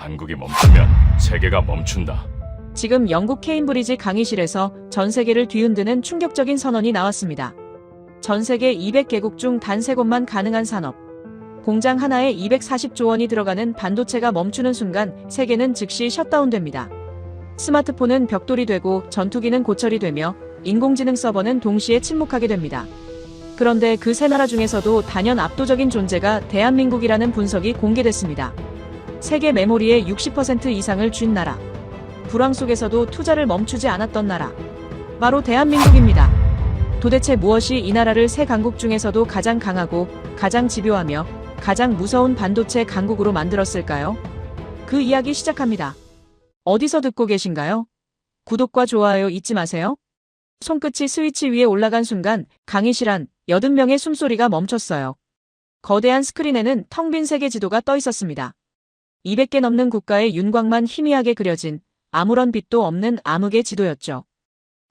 한국이 멈추면 세계가 멈춘다. 지금 영국 케임브리지 강의실에서 전 세계를 뒤흔드는 충격적인 선언이 나왔습니다. 전 세계 200개국 중 단 3곳만 가능한 산업. 공장 하나에 240조 원이 들어가는 반도체가 멈추는 순간 세계는 즉시 셧다운됩니다. 스마트폰은 벽돌이 되고 전투기는 고철이 되며 인공지능 서버는 동시에 침묵하게 됩니다. 그런데 그 세 나라 중에서도 단연 압도적인 존재가 대한민국이라는 분석이 공개됐습니다. 세계 메모리의 60% 이상을 쥔 나라. 불황 속에서도 투자를 멈추지 않았던 나라. 바로 대한민국입니다. 도대체 무엇이 이 나라를 세 강국 중에서도 가장 강하고 가장 집요하며 가장 무서운 반도체 강국으로 만들었을까요? 그 이야기 시작합니다. 어디서 듣고 계신가요? 구독과 좋아요 잊지 마세요. 손끝이 스위치 위에 올라간 순간 강의실 안 80명의 숨소리가 멈췄어요. 거대한 스크린에는 텅 빈 세계 지도가 떠 있었습니다. 200개 넘는 국가의 윤곽만 희미하게 그려진 아무런 빛도 없는 암흑의 지도였죠.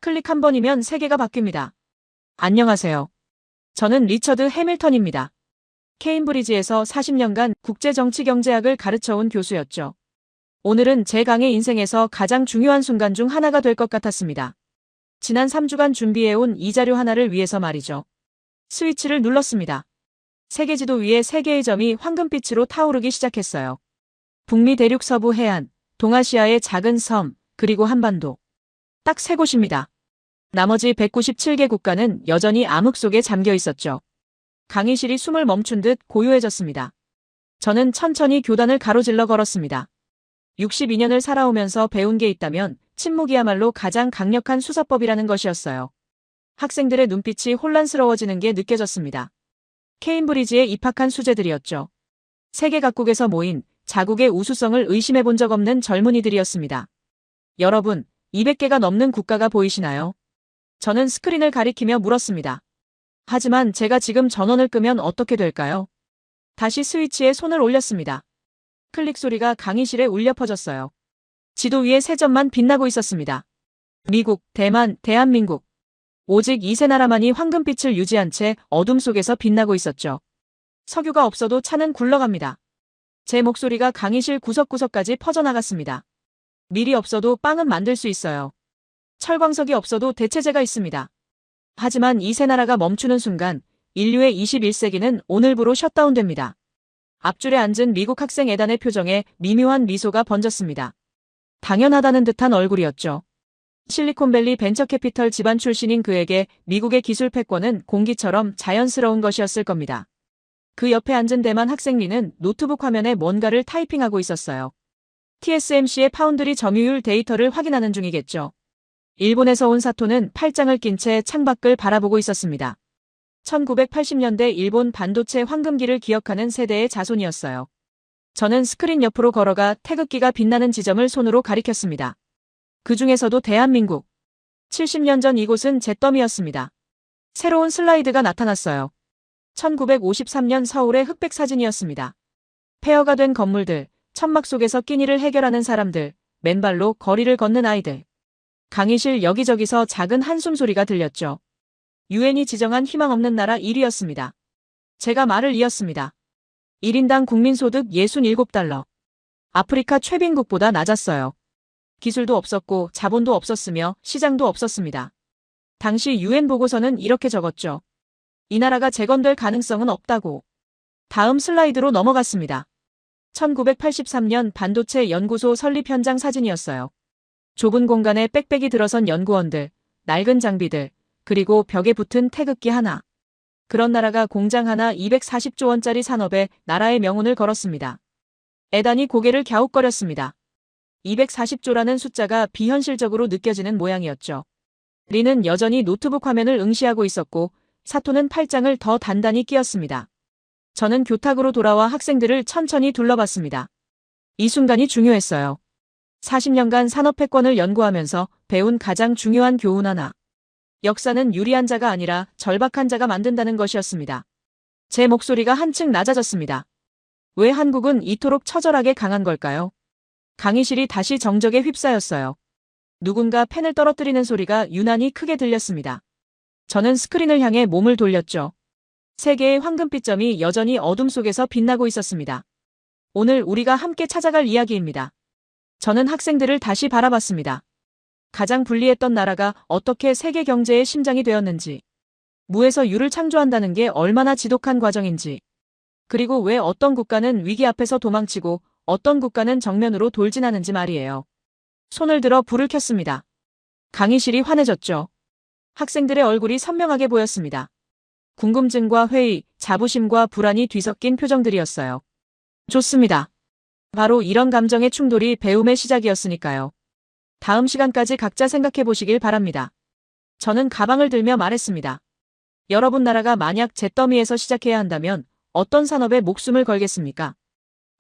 클릭 한 번이면 세계가 바뀝니다. 안녕하세요. 저는 리처드 해밀턴입니다. 케임브리지에서 40년간 국제정치경제학을 가르쳐온 교수였죠. 오늘은 제 강의 인생에서 가장 중요한 순간 중 하나가 될 것 같았습니다. 지난 3주간 준비해온 이 자료 하나를 위해서 말이죠. 스위치를 눌렀습니다. 세계지도 위에 세 개의 점이 황금빛으로 타오르기 시작했어요. 북미 대륙 서부 해안, 동아시아의 작은 섬, 그리고 한반도. 딱 세 곳입니다. 나머지 197개 국가는 여전히 암흑 속에 잠겨 있었죠. 강의실이 숨을 멈춘 듯 고요해졌습니다. 저는 천천히 교단을 가로질러 걸었습니다. 62년을 살아오면서 배운 게 있다면 침묵이야말로 가장 강력한 수사법이라는 것이었어요. 학생들의 눈빛이 혼란스러워지는 게 느껴졌습니다. 케임브리지에 입학한 수재들이었죠. 세계 각국에서 모인 자국의 우수성을 의심해 본 적 없는 젊은이들이었습니다. 여러분, 200개가 넘는 국가가 보이시나요? 저는 스크린을 가리키며 물었습니다. 하지만 제가 지금 전원을 끄면 어떻게 될까요? 다시 스위치에 손을 올렸습니다. 클릭 소리가 강의실에 울려 퍼졌어요. 지도 위에 세 점만 빛나고 있었습니다. 미국, 대만, 대한민국. 오직 이 세 나라만이 황금빛을 유지한 채 어둠 속에서 빛나고 있었죠. 석유가 없어도 차는 굴러갑니다. 제 목소리가 강의실 구석구석까지 퍼져나갔습니다. 밀이 없어도 빵은 만들 수 있어요. 철광석이 없어도 대체제가 있습니다. 하지만 이 세 나라가 멈추는 순간 인류의 21세기는 오늘부로 셧다운됩니다. 앞줄에 앉은 미국 학생 에단의 표정에 미묘한 미소가 번졌습니다. 당연하다는 듯한 얼굴이었죠. 실리콘밸리 벤처캐피털 집안 출신인 그에게 미국의 기술 패권은 공기처럼 자연스러운 것이었을 겁니다. 그 옆에 앉은 대만 학생 리는 노트북 화면에 뭔가를 타이핑하고 있었어요. TSMC의 파운드리 점유율 데이터를 확인하는 중이겠죠. 일본에서 온 사토는 팔짱을 낀 채 창밖을 바라보고 있었습니다. 1980년대 일본 반도체 황금기를 기억하는 세대의 자손이었어요. 저는 스크린 옆으로 걸어가 태극기가 빛나는 지점을 손으로 가리켰습니다. 그 중에서도 대한민국. 70년 전 이곳은 잿더미였습니다. 새로운 슬라이드가 나타났어요. 1953년 서울의 흑백 사진이었습니다. 폐허가 된 건물들, 천막 속에서 끼니를 해결하는 사람들, 맨발로 거리를 걷는 아이들. 강의실 여기저기서 작은 한숨 소리가 들렸죠. 유엔이 지정한 희망 없는 나라 1위였습니다. 제가 말을 이었습니다. 1인당 국민소득 67달러. 아프리카 최빈국보다 낮았어요. 기술도 없었고 자본도 없었으며 시장도 없었습니다. 당시 유엔 보고서는 이렇게 적었죠. 이 나라가 재건될 가능성은 없다고. 다음 슬라이드로 넘어갔습니다. 1983년 반도체 연구소 설립 현장 사진이었어요. 좁은 공간에 빽빽이 들어선 연구원들, 낡은 장비들, 그리고 벽에 붙은 태극기 하나. 그런 나라가 공장 하나 240조 원짜리 산업에 나라의 명운을 걸었습니다. 에단이 고개를 갸웃거렸습니다. 240조라는 숫자가 비현실적으로 느껴지는 모양이었죠. 리는 여전히 노트북 화면을 응시하고 있었고 사토는 팔짱을 더 단단히 끼었습니다. 저는 교탁으로 돌아와 학생들을 천천히 둘러봤습니다. 이 순간이 중요했어요. 40년간 산업 패권을 연구하면서 배운 가장 중요한 교훈 하나. 역사는 유리한 자가 아니라 절박한 자가 만든다는 것이었습니다. 제 목소리가 한층 낮아졌습니다. 왜 한국은 이토록 처절하게 강한 걸까요? 강의실이 다시 정적에 휩싸였어요. 누군가 펜을 떨어뜨리는 소리가 유난히 크게 들렸습니다. 저는 스크린을 향해 몸을 돌렸죠. 세 개의 황금빛 점이 여전히 어둠 속에서 빛나고 있었습니다. 오늘 우리가 함께 찾아갈 이야기입니다. 저는 학생들을 다시 바라봤습니다. 가장 불리했던 나라가 어떻게 세계 경제의 심장이 되었는지, 무에서 유를 창조한다는 게 얼마나 지독한 과정인지, 그리고 왜 어떤 국가는 위기 앞에서 도망치고 어떤 국가는 정면으로 돌진하는지 말이에요. 손을 들어 불을 켰습니다. 강의실이 환해졌죠. 학생들의 얼굴이 선명하게 보였습니다. 궁금증과 회의, 자부심과 불안이 뒤섞인 표정들이었어요. 좋습니다. 바로 이런 감정의 충돌이 배움의 시작이었으니까요. 다음 시간까지 각자 생각해 보시길 바랍니다. 저는 가방을 들며 말했습니다. 여러분 나라가 만약 잿더미에서 시작해야 한다면 어떤 산업에 목숨을 걸겠습니까?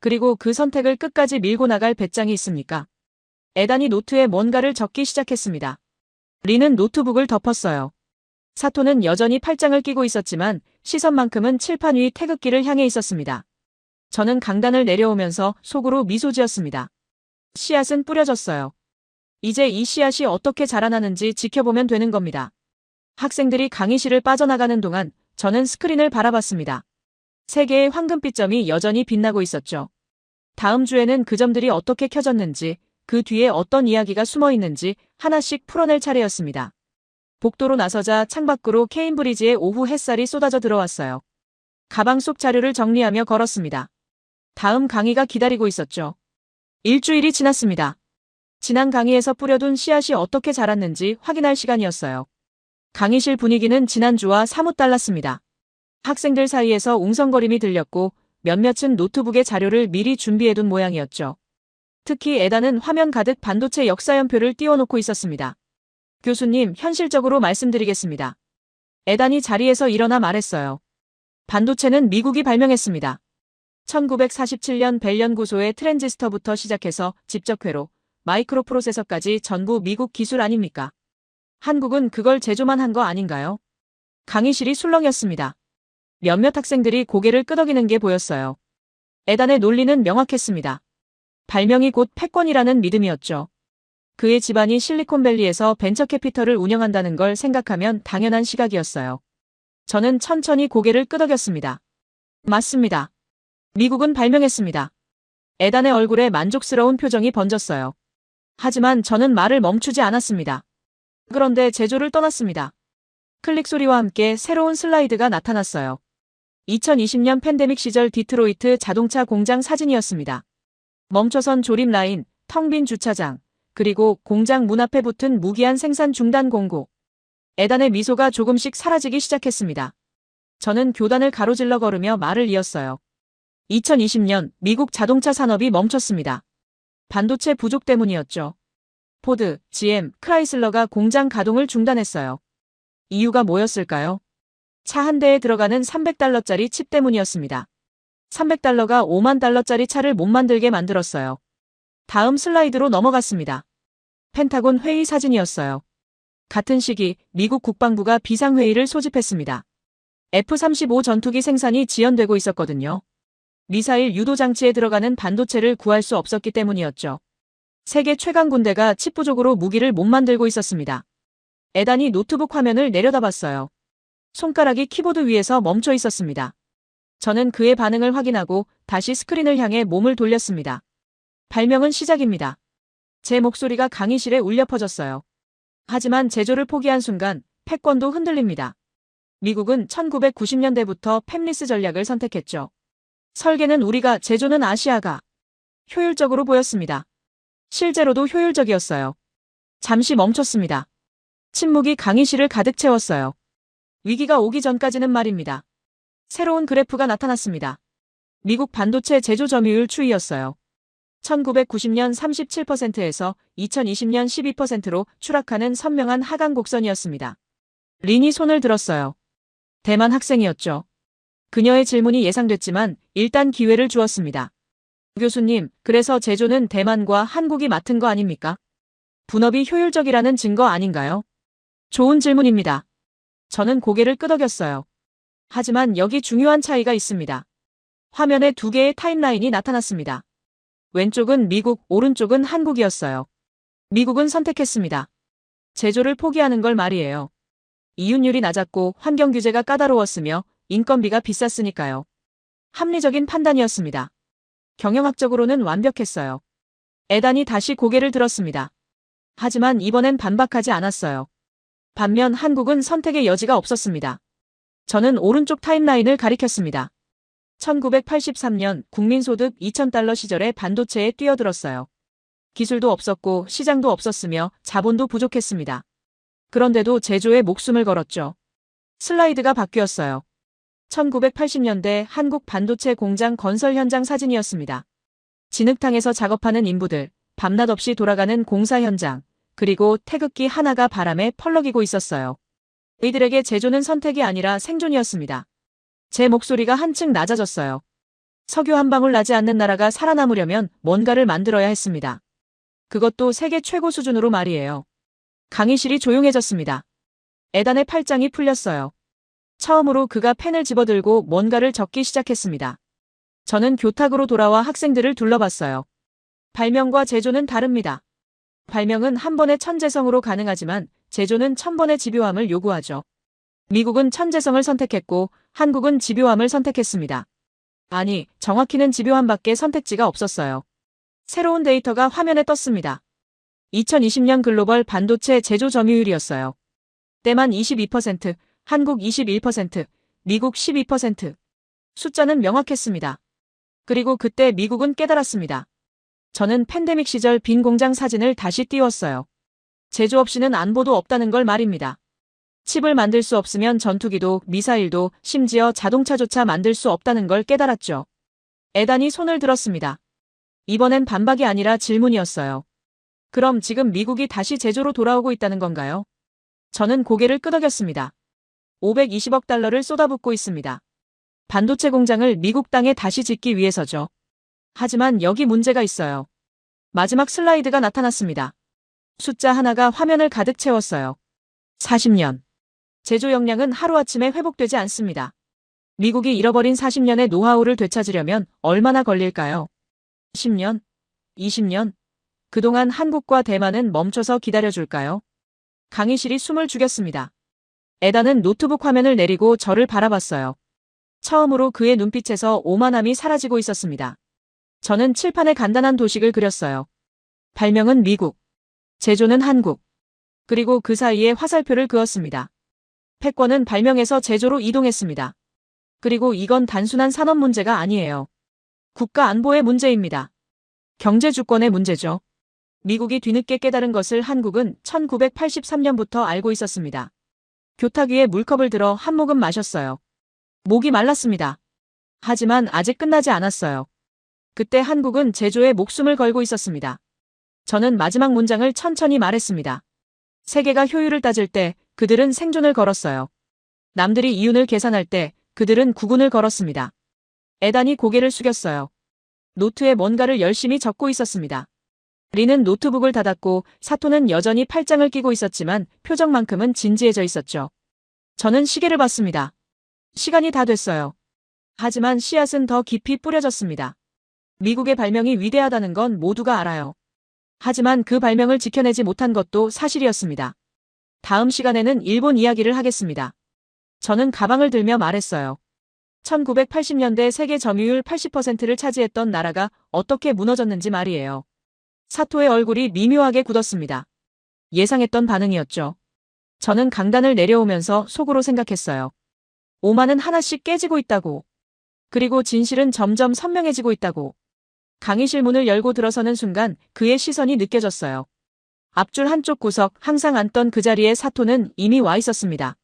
그리고 그 선택을 끝까지 밀고 나갈 배짱이 있습니까? 에단이 노트에 뭔가를 적기 시작했습니다. 리는 노트북을 덮었어요. 사토는 여전히 팔짱을 끼고 있었지만 시선만큼은 칠판 위 태극기를 향해 있었습니다. 저는 강단을 내려오면서 속으로 미소 지었습니다. 씨앗은 뿌려졌어요. 이제 이 씨앗이 어떻게 자라나는지 지켜보면 되는 겁니다. 학생들이 강의실을 빠져나가는 동안 저는 스크린을 바라봤습니다. 세 개의 황금빛 점이 여전히 빛나고 있었죠. 다음 주에는 그 점들이 어떻게 켜졌는지, 그 뒤에 어떤 이야기가 숨어 있는지 하나씩 풀어낼 차례였습니다. 복도로 나서자 창밖으로 케임브리지의 오후 햇살이 쏟아져 들어왔어요. 가방 속 자료를 정리하며 걸었습니다. 다음 강의가 기다리고 있었죠. 일주일이 지났습니다. 지난 강의에서 뿌려둔 씨앗이 어떻게 자랐는지 확인할 시간이었어요. 강의실 분위기는 지난주와 사뭇 달랐습니다. 학생들 사이에서 웅성거림이 들렸고 몇몇은 노트북에 자료를 미리 준비해둔 모양이었죠. 특히 에다는 화면 가득 반도체 역사연표를 띄워놓고 있었습니다. 교수님, 현실적으로 말씀드리겠습니다. 에단이 자리에서 일어나 말했어요. 반도체는 미국이 발명했습니다. 1947년 벨련 고소의 트랜지스터부터 시작해서 집적회로, 마이크로 프로세서까지 전부 미국 기술 아닙니까? 한국은 그걸 제조만 한 거 아닌가요? 강의실이 술렁였습니다. 몇몇 학생들이 고개를 끄덕이는 게 보였어요. 에단의 논리는 명확했습니다. 발명이 곧 패권이라는 믿음이었죠. 그의 집안이 실리콘밸리에서 벤처캐피털을 운영한다는 걸 생각하면 당연한 시각이었어요. 저는 천천히 고개를 끄덕였습니다. 맞습니다. 미국은 발명했습니다. 에단의 얼굴에 만족스러운 표정이 번졌어요. 하지만 저는 말을 멈추지 않았습니다. 그런데 제조를 떠났습니다. 클릭 소리와 함께 새로운 슬라이드가 나타났어요. 2020년 팬데믹 시절 디트로이트 자동차 공장 사진이었습니다. 멈춰선 조립 라인, 텅 빈 주차장, 그리고 공장 문 앞에 붙은 무기한 생산 중단 공고. 에단의 미소가 조금씩 사라지기 시작했습니다. 저는 교단을 가로질러 걸으며 말을 이었어요. 2020년 미국 자동차 산업이 멈췄습니다. 반도체 부족 때문이었죠. 포드, GM, 크라이슬러가 공장 가동을 중단했어요. 이유가 뭐였을까요? 차 한 대에 들어가는 $300짜리 칩 때문이었습니다. $300가 $50,000짜리 차를 못 만들게 만들었어요. 다음 슬라이드로 넘어갔습니다. 펜타곤 회의 사진이었어요. 같은 시기 미국 국방부가 비상회의를 소집했습니다. F-35 전투기 생산이 지연되고 있었거든요. 미사일 유도 장치에 들어가는 반도체를 구할 수 없었기 때문이었죠. 세계 최강 군대가 칩 부족으로 무기를 못 만들고 있었습니다. 에단이 노트북 화면을 내려다봤어요. 손가락이 키보드 위에서 멈춰 있었습니다. 저는 그의 반응을 확인하고 다시 스크린을 향해 몸을 돌렸습니다. 발명은 시작입니다. 제 목소리가 강의실에 울려 퍼졌어요. 하지만 제조를 포기한 순간 패권도 흔들립니다. 미국은 1990년대부터 팹리스 전략을 선택했죠. 설계는 우리가, 제조는 아시아가. 효율적으로 보였습니다. 실제로도 효율적이었어요. 잠시 멈췄습니다. 침묵이 강의실을 가득 채웠어요. 위기가 오기 전까지는 말입니다. 새로운 그래프가 나타났습니다. 미국 반도체 제조 점유율 추이였어요. 1990년 37%에서 2020년 12%로 추락하는 선명한 하강 곡선이었습니다. 린이 손을 들었어요. 대만 학생이었죠. 그녀의 질문이 예상됐지만 일단 기회를 주었습니다. 교수님, 그래서 제조는 대만과 한국이 맡은 거 아닙니까? 분업이 효율적이라는 증거 아닌가요? 좋은 질문입니다. 저는 고개를 끄덕였어요. 하지만 여기 중요한 차이가 있습니다. 화면에 두 개의 타임라인이 나타났습니다. 왼쪽은 미국, 오른쪽은 한국이었어요. 미국은 선택했습니다. 제조를 포기하는 걸 말이에요. 이윤율이 낮았고 환경 규제가 까다로웠으며 인건비가 비쌌으니까요. 합리적인 판단이었습니다. 경영학적으로는 완벽했어요. 에단이 다시 고개를 들었습니다. 하지만 이번엔 반박하지 않았어요. 반면 한국은 선택의 여지가 없었습니다. 저는 오른쪽 타임라인을 가리켰습니다. 1983년 국민소득 2,000달러 시절에 반도체에 뛰어들었어요. 기술도 없었고 시장도 없었으며 자본도 부족했습니다. 그런데도 제조에 목숨을 걸었죠. 슬라이드가 바뀌었어요. 1980년대 한국 반도체 공장 건설 현장 사진이었습니다. 진흙탕에서 작업하는 인부들, 밤낮 없이 돌아가는 공사 현장, 그리고 태극기 하나가 바람에 펄럭이고 있었어요. 이들에게 제조는 선택이 아니라 생존이었습니다. 제 목소리가 한층 낮아졌어요. 석유 한 방울 나지 않는 나라가 살아남으려면 뭔가를 만들어야 했습니다. 그것도 세계 최고 수준으로 말이에요. 강의실이 조용해졌습니다. 에단의 팔짱이 풀렸어요. 처음으로 그가 펜을 집어들고 뭔가를 적기 시작했습니다. 저는 교탁으로 돌아와 학생들을 둘러봤어요. 발명과 제조는 다릅니다. 발명은 한 번의 천재성으로 가능하지만 제조는 1000번의 집요함을 요구하죠. 미국은 천재성을 선택했고 한국은 집요함을 선택했습니다. 아니, 정확히는 집요함밖에 선택지가 없었어요. 새로운 데이터가 화면에 떴습니다. 2020년 글로벌 반도체 제조 점유율이었어요. 때만 22%, 한국 21%, 미국 12%. 숫자는 명확했습니다. 그리고 그때 미국은 깨달았습니다. 저는 팬데믹 시절 빈 공장 사진을 다시 띄웠어요. 제조 없이는 안보도 없다는 걸 말입니다. 칩을 만들 수 없으면 전투기도, 미사일도, 심지어 자동차조차 만들 수 없다는 걸 깨달았죠. 에단이 손을 들었습니다. 이번엔 반박이 아니라 질문이었어요. 그럼 지금 미국이 다시 제조로 돌아오고 있다는 건가요? 저는 고개를 끄덕였습니다. 520억 달러를 쏟아붓고 있습니다. 반도체 공장을 미국 땅에 다시 짓기 위해서죠. 하지만 여기 문제가 있어요. 마지막 슬라이드가 나타났습니다. 숫자 하나가 화면을 가득 채웠어요. 40년. 제조 역량은 하루아침에 회복되지 않습니다. 미국이 잃어버린 40년의 노하우를 되찾으려면 얼마나 걸릴까요? 10년? 20년? 그동안 한국과 대만은 멈춰서 기다려줄까요? 강의실이 숨을 죽였습니다. 에단은 노트북 화면을 내리고 저를 바라봤어요. 처음으로 그의 눈빛에서 오만함이 사라지고 있었습니다. 저는 칠판에 간단한 도식을 그렸어요. 발명은 미국, 제조는 한국, 그리고 그 사이에 화살표를 그었습니다. 패권은 발명에서 제조로 이동했습니다. 그리고 이건 단순한 산업 문제가 아니에요. 국가 안보의 문제입니다. 경제 주권의 문제죠. 미국이 뒤늦게 깨달은 것을 한국은 1983년부터 알고 있었습니다. 교탁 위에 물컵을 들어 한 모금 마셨어요. 목이 말랐습니다. 하지만 아직 끝나지 않았어요. 그때 한국은 제조에 목숨을 걸고 있었습니다. 저는 마지막 문장을 천천히 말했습니다. 세계가 효율을 따질 때 그들은 생존을 걸었어요. 남들이 이윤을 계산할 때 그들은 구군을 걸었습니다. 에단이 고개를 숙였어요. 노트에 뭔가를 열심히 적고 있었습니다. 리는 노트북을 닫았고 사토는 여전히 팔짱을 끼고 있었지만 표정만큼은 진지해져 있었죠. 저는 시계를 봤습니다. 시간이 다 됐어요. 하지만 씨앗은 더 깊이 뿌려졌습니다. 미국의 발명이 위대하다는 건 모두가 알아요. 하지만 그 발명을 지켜내지 못한 것도 사실이었습니다. 다음 시간에는 일본 이야기를 하겠습니다. 저는 가방을 들며 말했어요. 1980년대 세계 점유율 80%를 차지했던 나라가 어떻게 무너졌는지 말이에요. 사토의 얼굴이 미묘하게 굳었습니다. 예상했던 반응이었죠. 저는 강단을 내려오면서 속으로 생각했어요. 오만은 하나씩 깨지고 있다고. 그리고 진실은 점점 선명해지고 있다고. 강의실 문을 열고 들어서는 순간 그의 시선이 느껴졌어요. 앞줄 한쪽 구석 항상 앉던 그 자리에 사토는 이미 와 있었습니다.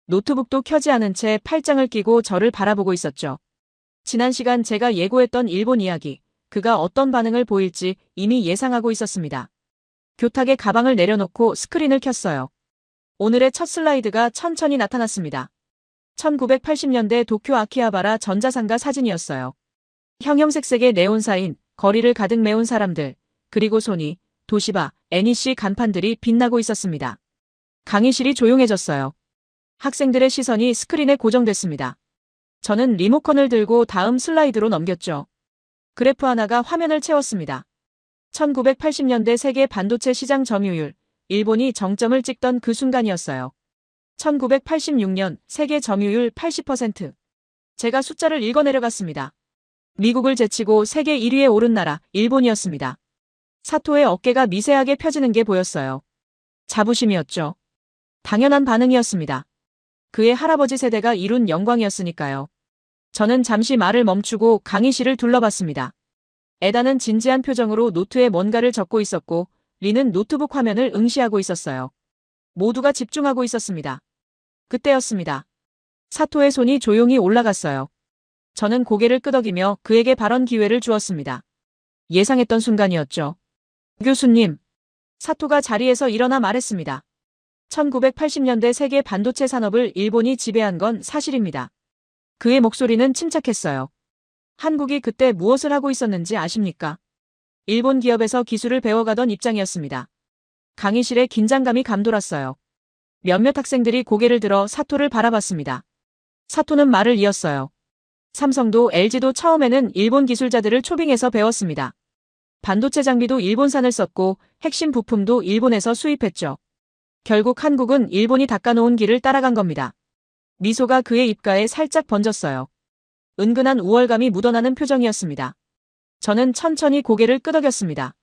노트북도 켜지 않은 채 팔짱을 끼고 저를 바라보고 있었죠. 지난 시간 제가 예고했던 일본 이야기, 그가 어떤 반응을 보일지 이미 예상하고 있었습니다. 교탁에 가방을 내려놓고 스크린을 켰어요. 오늘의 첫 슬라이드가 천천히 나타났습니다. 1980년대 도쿄 아키하바라 전자상가 사진이었어요. 형형색색의 네온사인, 거리를 가득 메운 사람들, 그리고 소니, 도시바, NEC 간판들이 빛나고 있었습니다. 강의실이 조용해졌어요. 학생들의 시선이 스크린에 고정됐습니다. 저는 리모컨을 들고 다음 슬라이드로 넘겼죠. 그래프 하나가 화면을 채웠습니다. 1980년대 세계 반도체 시장 점유율, 일본이 정점을 찍던 그 순간이었어요. 1986년 세계 점유율 80%. 제가 숫자를 읽어 내려갔습니다. 미국을 제치고 세계 1위에 오른 나라 일본이었습니다. 사토의 어깨가 미세하게 펴지는 게 보였어요. 자부심이었죠. 당연한 반응이었습니다. 그의 할아버지 세대가 이룬 영광이었으니까요. 저는 잠시 말을 멈추고 강의실을 둘러봤습니다. 에다는 진지한 표정으로 노트에 뭔가를 적고 있었고 리는 노트북 화면을 응시하고 있었어요. 모두가 집중하고 있었습니다. 그때였습니다. 사토의 손이 조용히 올라갔어요. 저는 고개를 끄덕이며 그에게 발언 기회를 주었습니다. 예상했던 순간이었죠. 교수님. 사토가 자리에서 일어나 말했습니다. 1980년대 세계 반도체 산업을 일본이 지배한 건 사실입니다. 그의 목소리는 침착했어요. 한국이 그때 무엇을 하고 있었는지 아십니까? 일본 기업에서 기술을 배워가던 입장이었습니다. 강의실에 긴장감이 감돌았어요. 몇몇 학생들이 고개를 들어 사토를 바라봤습니다. 사토는 말을 이었어요. 삼성도 LG도 처음에는 일본 기술자들을 초빙해서 배웠습니다. 반도체 장비도 일본산을 썼고 핵심 부품도 일본에서 수입했죠. 결국 한국은 일본이 닦아놓은 길을 따라간 겁니다. 미소가 그의 입가에 살짝 번졌어요. 은근한 우월감이 묻어나는 표정이었습니다. 저는 천천히 고개를 끄덕였습니다.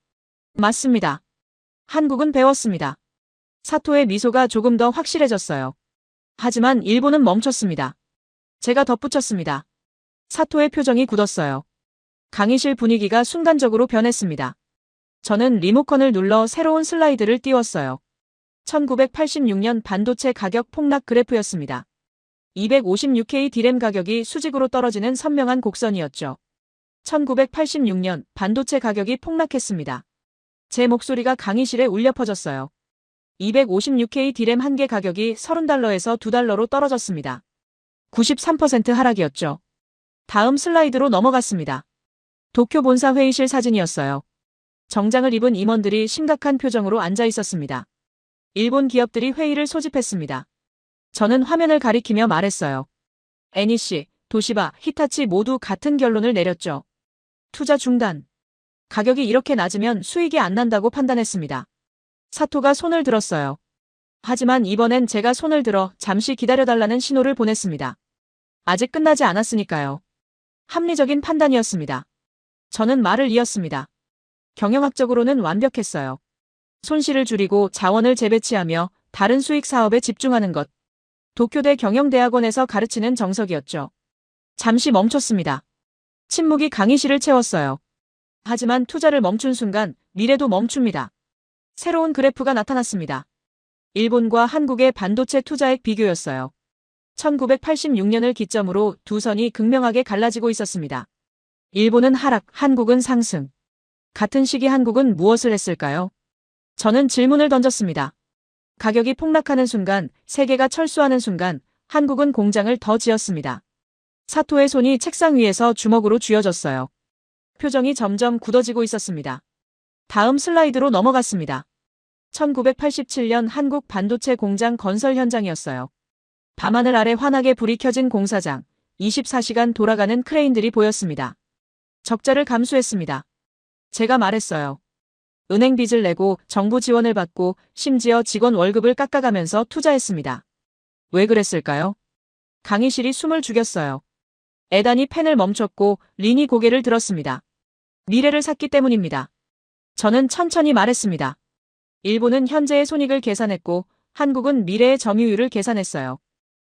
맞습니다. 한국은 배웠습니다. 사토의 미소가 조금 더 확실해졌어요. 하지만 일본은 멈췄습니다. 제가 덧붙였습니다. 사토의 표정이 굳었어요. 강의실 분위기가 순간적으로 변했습니다. 저는 리모컨을 눌러 새로운 슬라이드를 띄웠어요. 1986년 반도체 가격 폭락 그래프였습니다. 256K D램 가격이 수직으로 떨어지는 선명한 곡선이었죠. 1986년 반도체 가격이 폭락했습니다. 제 목소리가 강의실에 울려 퍼졌어요. 256K D램 한 개 가격이 $30에서 $2로 떨어졌습니다. 93% 하락이었죠. 다음 슬라이드로 넘어갔습니다. 도쿄 본사 회의실 사진이었어요. 정장을 입은 임원들이 심각한 표정으로 앉아 있었습니다. 일본 기업들이 회의를 소집했습니다. 저는 화면을 가리키며 말했어요. NEC, 도시바, 히타치 모두 같은 결론을 내렸죠. 투자 중단. 가격이 이렇게 낮으면 수익이 안 난다고 판단했습니다. 사토가 손을 들었어요. 하지만 이번엔 제가 손을 들어 잠시 기다려달라는 신호를 보냈습니다. 아직 끝나지 않았으니까요. 합리적인 판단이었습니다. 저는 말을 이었습니다. 경영학적으로는 완벽했어요. 손실을 줄이고 자원을 재배치하며 다른 수익 사업에 집중하는 것. 도쿄대 경영대학원에서 가르치는 정석이었죠. 잠시 멈췄습니다. 침묵이 강의실을 채웠어요. 하지만 투자를 멈춘 순간 미래도 멈춥니다. 새로운 그래프가 나타났습니다. 일본과 한국의 반도체 투자액 비교였어요. 1986년을 기점으로 두 선이 극명하게 갈라지고 있었습니다. 일본은 하락, 한국은 상승. 같은 시기 한국은 무엇을 했을까요? 저는 질문을 던졌습니다. 가격이 폭락하는 순간, 세계가 철수하는 순간, 한국은 공장을 더 지었습니다. 사토의 손이 책상 위에서 주먹으로 쥐어졌어요. 표정이 점점 굳어지고 있었습니다. 다음 슬라이드로 넘어갔습니다. 1987년 한국 반도체 공장 건설 현장이었어요. 밤하늘 아래 환하게 불이 켜진 공사장, 24시간 돌아가는 크레인들이 보였습니다. 적자를 감수했습니다. 제가 말했어요. 은행 빚을 내고 정부 지원을 받고 심지어 직원 월급을 깎아가면서 투자했습니다. 왜 그랬을까요? 강의실이 숨을 죽였어요. 에단이 펜을 멈췄고 린이 고개를 들었습니다. 미래를 샀기 때문입니다. 저는 천천히 말했습니다. 일본은 현재의 손익을 계산했고 한국은 미래의 점유율을 계산했어요.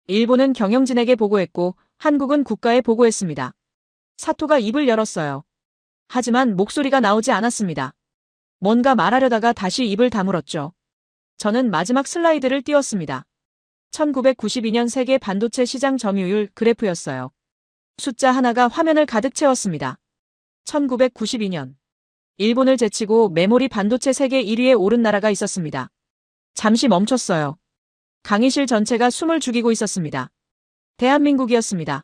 일본은 경영진에게 보고했고 한국은 국가에 보고했습니다. 사토가 입을 열었어요. 하지만 목소리가 나오지 않았습니다. 뭔가 말하려다가 다시 입을 다물었죠. 저는 마지막 슬라이드를 띄웠습니다. 1992년 세계 반도체 시장 점유율 그래프였어요. 숫자 하나가 화면을 가득 채웠습니다. 1992년. 일본을 제치고 메모리 반도체 세계 1위에 오른 나라가 있었습니다. 잠시 멈췄어요. 강의실 전체가 숨을 죽이고 있었습니다. 대한민국이었습니다.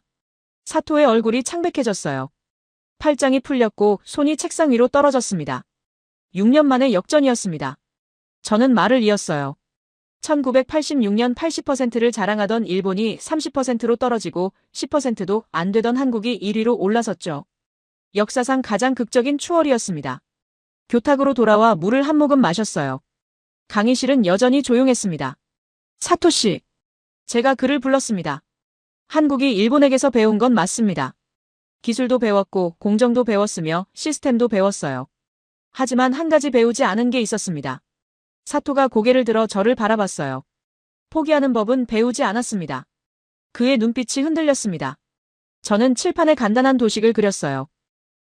사토의 얼굴이 창백해졌어요. 팔짱이 풀렸고 손이 책상 위로 떨어졌습니다. 6년 만의 역전이었습니다. 저는 말을 이었어요. 1986년 80%를 자랑하던 일본이 30%로 떨어지고 10%도 안 되던 한국이 1위로 올라섰죠. 역사상 가장 극적인 추월이었습니다. 교탁으로 돌아와 물을 한 모금 마셨어요. 강의실은 여전히 조용했습니다. 사토 씨. 제가 그를 불렀습니다. 한국이 일본에게서 배운 건 맞습니다. 기술도 배웠고 공정도 배웠으며 시스템도 배웠어요. 하지만 한 가지 배우지 않은 게 있었습니다. 사토가 고개를 들어 저를 바라봤어요. 포기하는 법은 배우지 않았습니다. 그의 눈빛이 흔들렸습니다. 저는 칠판에 간단한 도식을 그렸어요.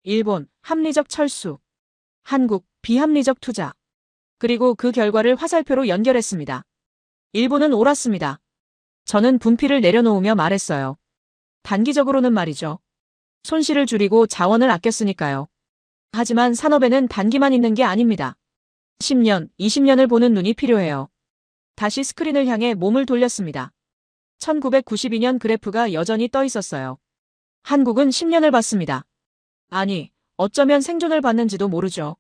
일본, 합리적 철수. 한국, 비합리적 투자. 그리고 그 결과를 화살표로 연결했습니다. 일본은 옳았습니다. 저는 분필을 내려놓으며 말했어요. 단기적으로는 말이죠. 손실을 줄이고 자원을 아꼈으니까요. 하지만 산업에는 단기만 있는 게 아닙니다. 10년, 20년을 보는 눈이 필요해요. 다시 스크린을 향해 몸을 돌렸습니다. 1992년 그래프가 여전히 떠 있었어요. 한국은 10년을 봤습니다. 아니, 어쩌면 생존을 봤는지도 모르죠.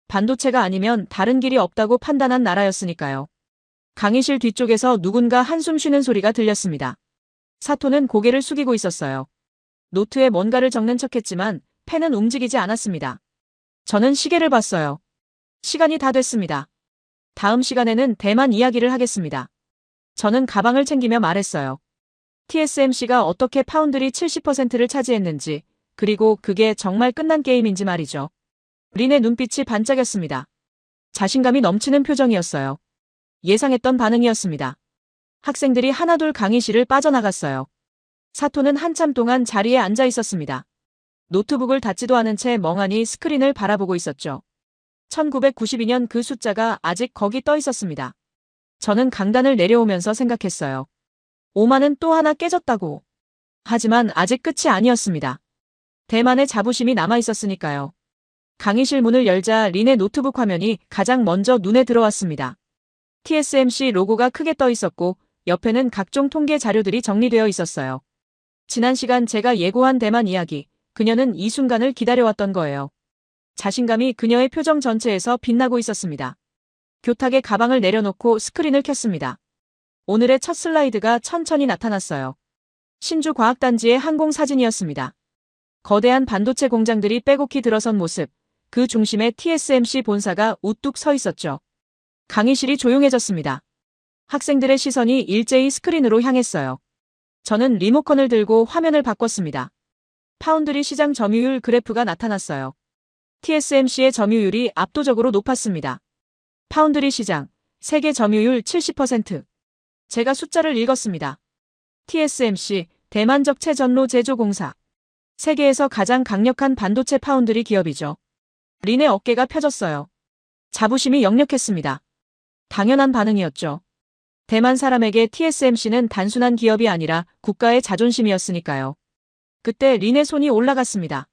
반도체가 아니면 다른 길이 없다고 판단한 나라였으니까요. 강의실 뒤쪽에서 누군가 한숨 쉬는 소리가 들렸습니다. 사토는 고개를 숙이고 있었어요. 노트에 뭔가를 적는 척했지만 펜은 움직이지 않았습니다. 저는 시계를 봤어요. 시간이 다 됐습니다. 다음 시간에는 대만 이야기를 하겠습니다. 저는 가방을 챙기며 말했어요. TSMC가 어떻게 파운드리 70%를 차지했는지, 그리고 그게 정말 끝난 게임인지 말이죠. 린의 눈빛이 반짝였습니다. 자신감이 넘치는 표정이었어요. 예상했던 반응이었습니다. 학생들이 하나둘 강의실을 빠져나갔어요. 사토는 한참 동안 자리에 앉아 있었습니다. 노트북을 닫지도 않은 채 멍하니 스크린을 바라보고 있었죠. 1992년 그 숫자가 아직 거기 떠 있었습니다. 저는 강단을 내려오면서 생각했어요. 오만은 또 하나 깨졌다고. 하지만 아직 끝이 아니었습니다. 대만의 자부심이 남아 있었으니까요. 강의실 문을 열자 린의 노트북 화면이 가장 먼저 눈에 들어왔습니다. TSMC 로고가 크게 떠 있었고 옆에는 각종 통계 자료들이 정리되어 있었어요. 지난 시간 제가 예고한 대만 이야기, 그녀는 이 순간을 기다려왔던 거예요. 자신감이 그녀의 표정 전체에서 빛나고 있었습니다. 교탁에 가방을 내려놓고 스크린을 켰습니다. 오늘의 첫 슬라이드가 천천히 나타났어요. 신주과학단지의 항공 사진이었습니다. 거대한 반도체 공장들이 빼곡히 들어선 모습, 그 중심에 TSMC 본사가 우뚝 서 있었죠. 강의실이 조용해졌습니다. 학생들의 시선이 일제히 스크린으로 향했어요. 저는 리모컨을 들고 화면을 바꿨습니다. 파운드리 시장 점유율 그래프가 나타났어요. TSMC의 점유율이 압도적으로 높았습니다. 파운드리 시장, 세계 점유율 70%. 제가 숫자를 읽었습니다. TSMC, 대만적 최전로 제조공사. 세계에서 가장 강력한 반도체 파운드리 기업이죠. 린의 어깨가 펴졌어요. 자부심이 역력했습니다. 당연한 반응이었죠. 대만 사람에게 TSMC는 단순한 기업이 아니라 국가의 자존심이었으니까요. 그때 린의 손이 올라갔습니다.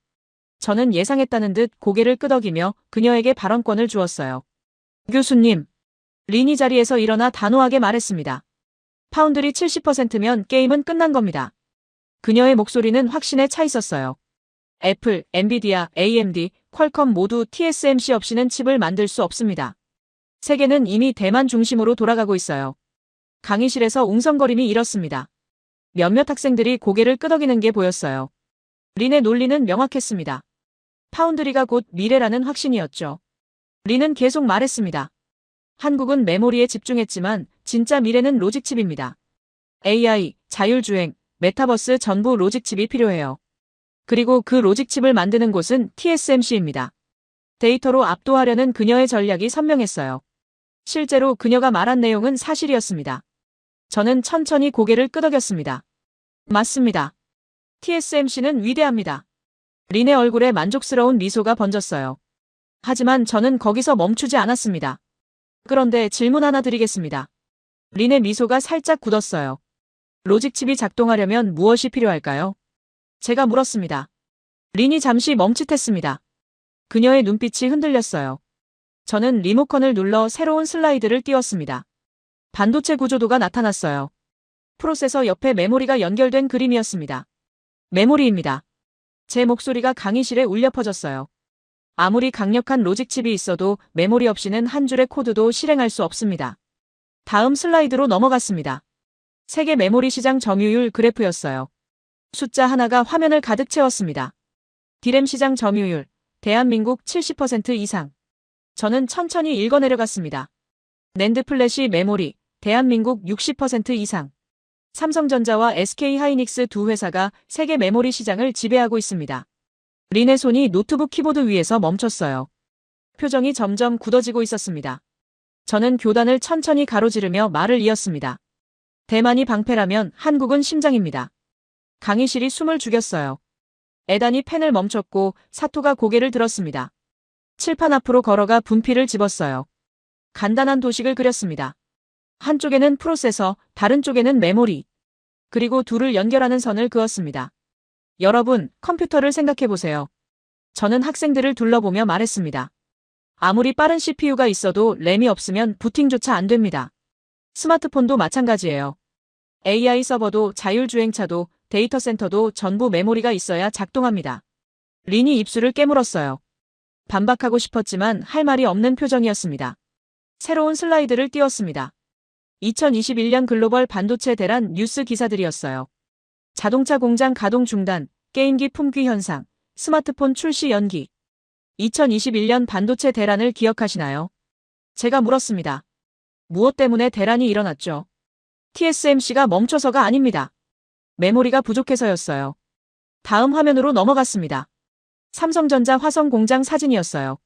저는 예상했다는 듯 고개를 끄덕이며 그녀에게 발언권을 주었어요. 교수님. 린이 자리에서 일어나 단호하게 말했습니다. 파운드리 70%면 게임은 끝난 겁니다. 그녀의 목소리는 확신에 차 있었어요. 애플, 엔비디아, AMD, 퀄컴 모두 TSMC 없이는 칩을 만들 수 없습니다. 세계는 이미 대만 중심으로 돌아가고 있어요. 강의실에서 웅성거림이 일었습니다. 몇몇 학생들이 고개를 끄덕이는 게 보였어요. 린의 논리는 명확했습니다. 파운드리가 곧 미래라는 확신이었죠. 린은 계속 말했습니다. 한국은 메모리에 집중했지만 진짜 미래는 로직칩입니다. AI, 자율주행, 메타버스 전부 로직칩이 필요해요. 그리고 그 로직칩을 만드는 곳은 TSMC입니다. 데이터로 압도하려는 그녀의 전략이 선명했어요. 실제로 그녀가 말한 내용은 사실이었습니다. 저는 천천히 고개를 끄덕였습니다. 맞습니다. TSMC는 위대합니다. 린의 얼굴에 만족스러운 미소가 번졌어요. 하지만 저는 거기서 멈추지 않았습니다. 그런데 질문 하나 드리겠습니다. 린의 미소가 살짝 굳었어요. 로직칩이 작동하려면 무엇이 필요할까요? 제가 물었습니다. 린이 잠시 멈칫했습니다. 그녀의 눈빛이 흔들렸어요. 저는 리모컨을 눌러 새로운 슬라이드를 띄웠습니다. 반도체 구조도가 나타났어요. 프로세서 옆에 메모리가 연결된 그림이었습니다. 메모리입니다. 제 목소리가 강의실에 울려 퍼졌어요. 아무리 강력한 로직칩이 있어도 메모리 없이는 한 줄의 코드도 실행할 수 없습니다. 다음 슬라이드로 넘어갔습니다. 세계 메모리 시장 점유율 그래프였어요. 숫자 하나가 화면을 가득 채웠습니다. 디램 시장 점유율, 대한민국 70% 이상. 저는 천천히 읽어내려갔습니다. 낸드 플래시 메모리, 대한민국 60% 이상. 삼성전자와 SK하이닉스 두 회사가 세계 메모리 시장을 지배하고 있습니다. 린의 손이 노트북 키보드 위에서 멈췄어요. 표정이 점점 굳어지고 있었습니다. 저는 교단을 천천히 가로지르며 말을 이었습니다. 대만이 방패라면 한국은 심장입니다. 강의실이 숨을 죽였어요. 에단이 펜을 멈췄고 사토가 고개를 들었습니다. 칠판 앞으로 걸어가 분필을 집었어요. 간단한 도식을 그렸습니다. 한쪽에는 프로세서, 다른 쪽에는 메모리. 그리고 둘을 연결하는 선을 그었습니다. 여러분, 컴퓨터를 생각해보세요. 저는 학생들을 둘러보며 말했습니다. 아무리 빠른 CPU가 있어도 램이 없으면 부팅조차 안 됩니다. 스마트폰도 마찬가지예요. AI 서버도 자율주행차도 데이터 센터도 전부 메모리가 있어야 작동합니다. 린이 입술을 깨물었어요. 반박하고 싶었지만 할 말이 없는 표정이었습니다. 새로운 슬라이드를 띄웠습니다. 2021년 글로벌 반도체 대란 뉴스 기사들이었어요. 자동차 공장 가동 중단, 게임기 품귀 현상, 스마트폰 출시 연기. 2021년 반도체 대란을 기억하시나요? 제가 물었습니다. 무엇 때문에 대란이 일어났죠? TSMC가 멈춰서가 아닙니다. 메모리가 부족해서였어요. 다음 화면으로 넘어갔습니다. 삼성전자 화성 공장 사진이었어요.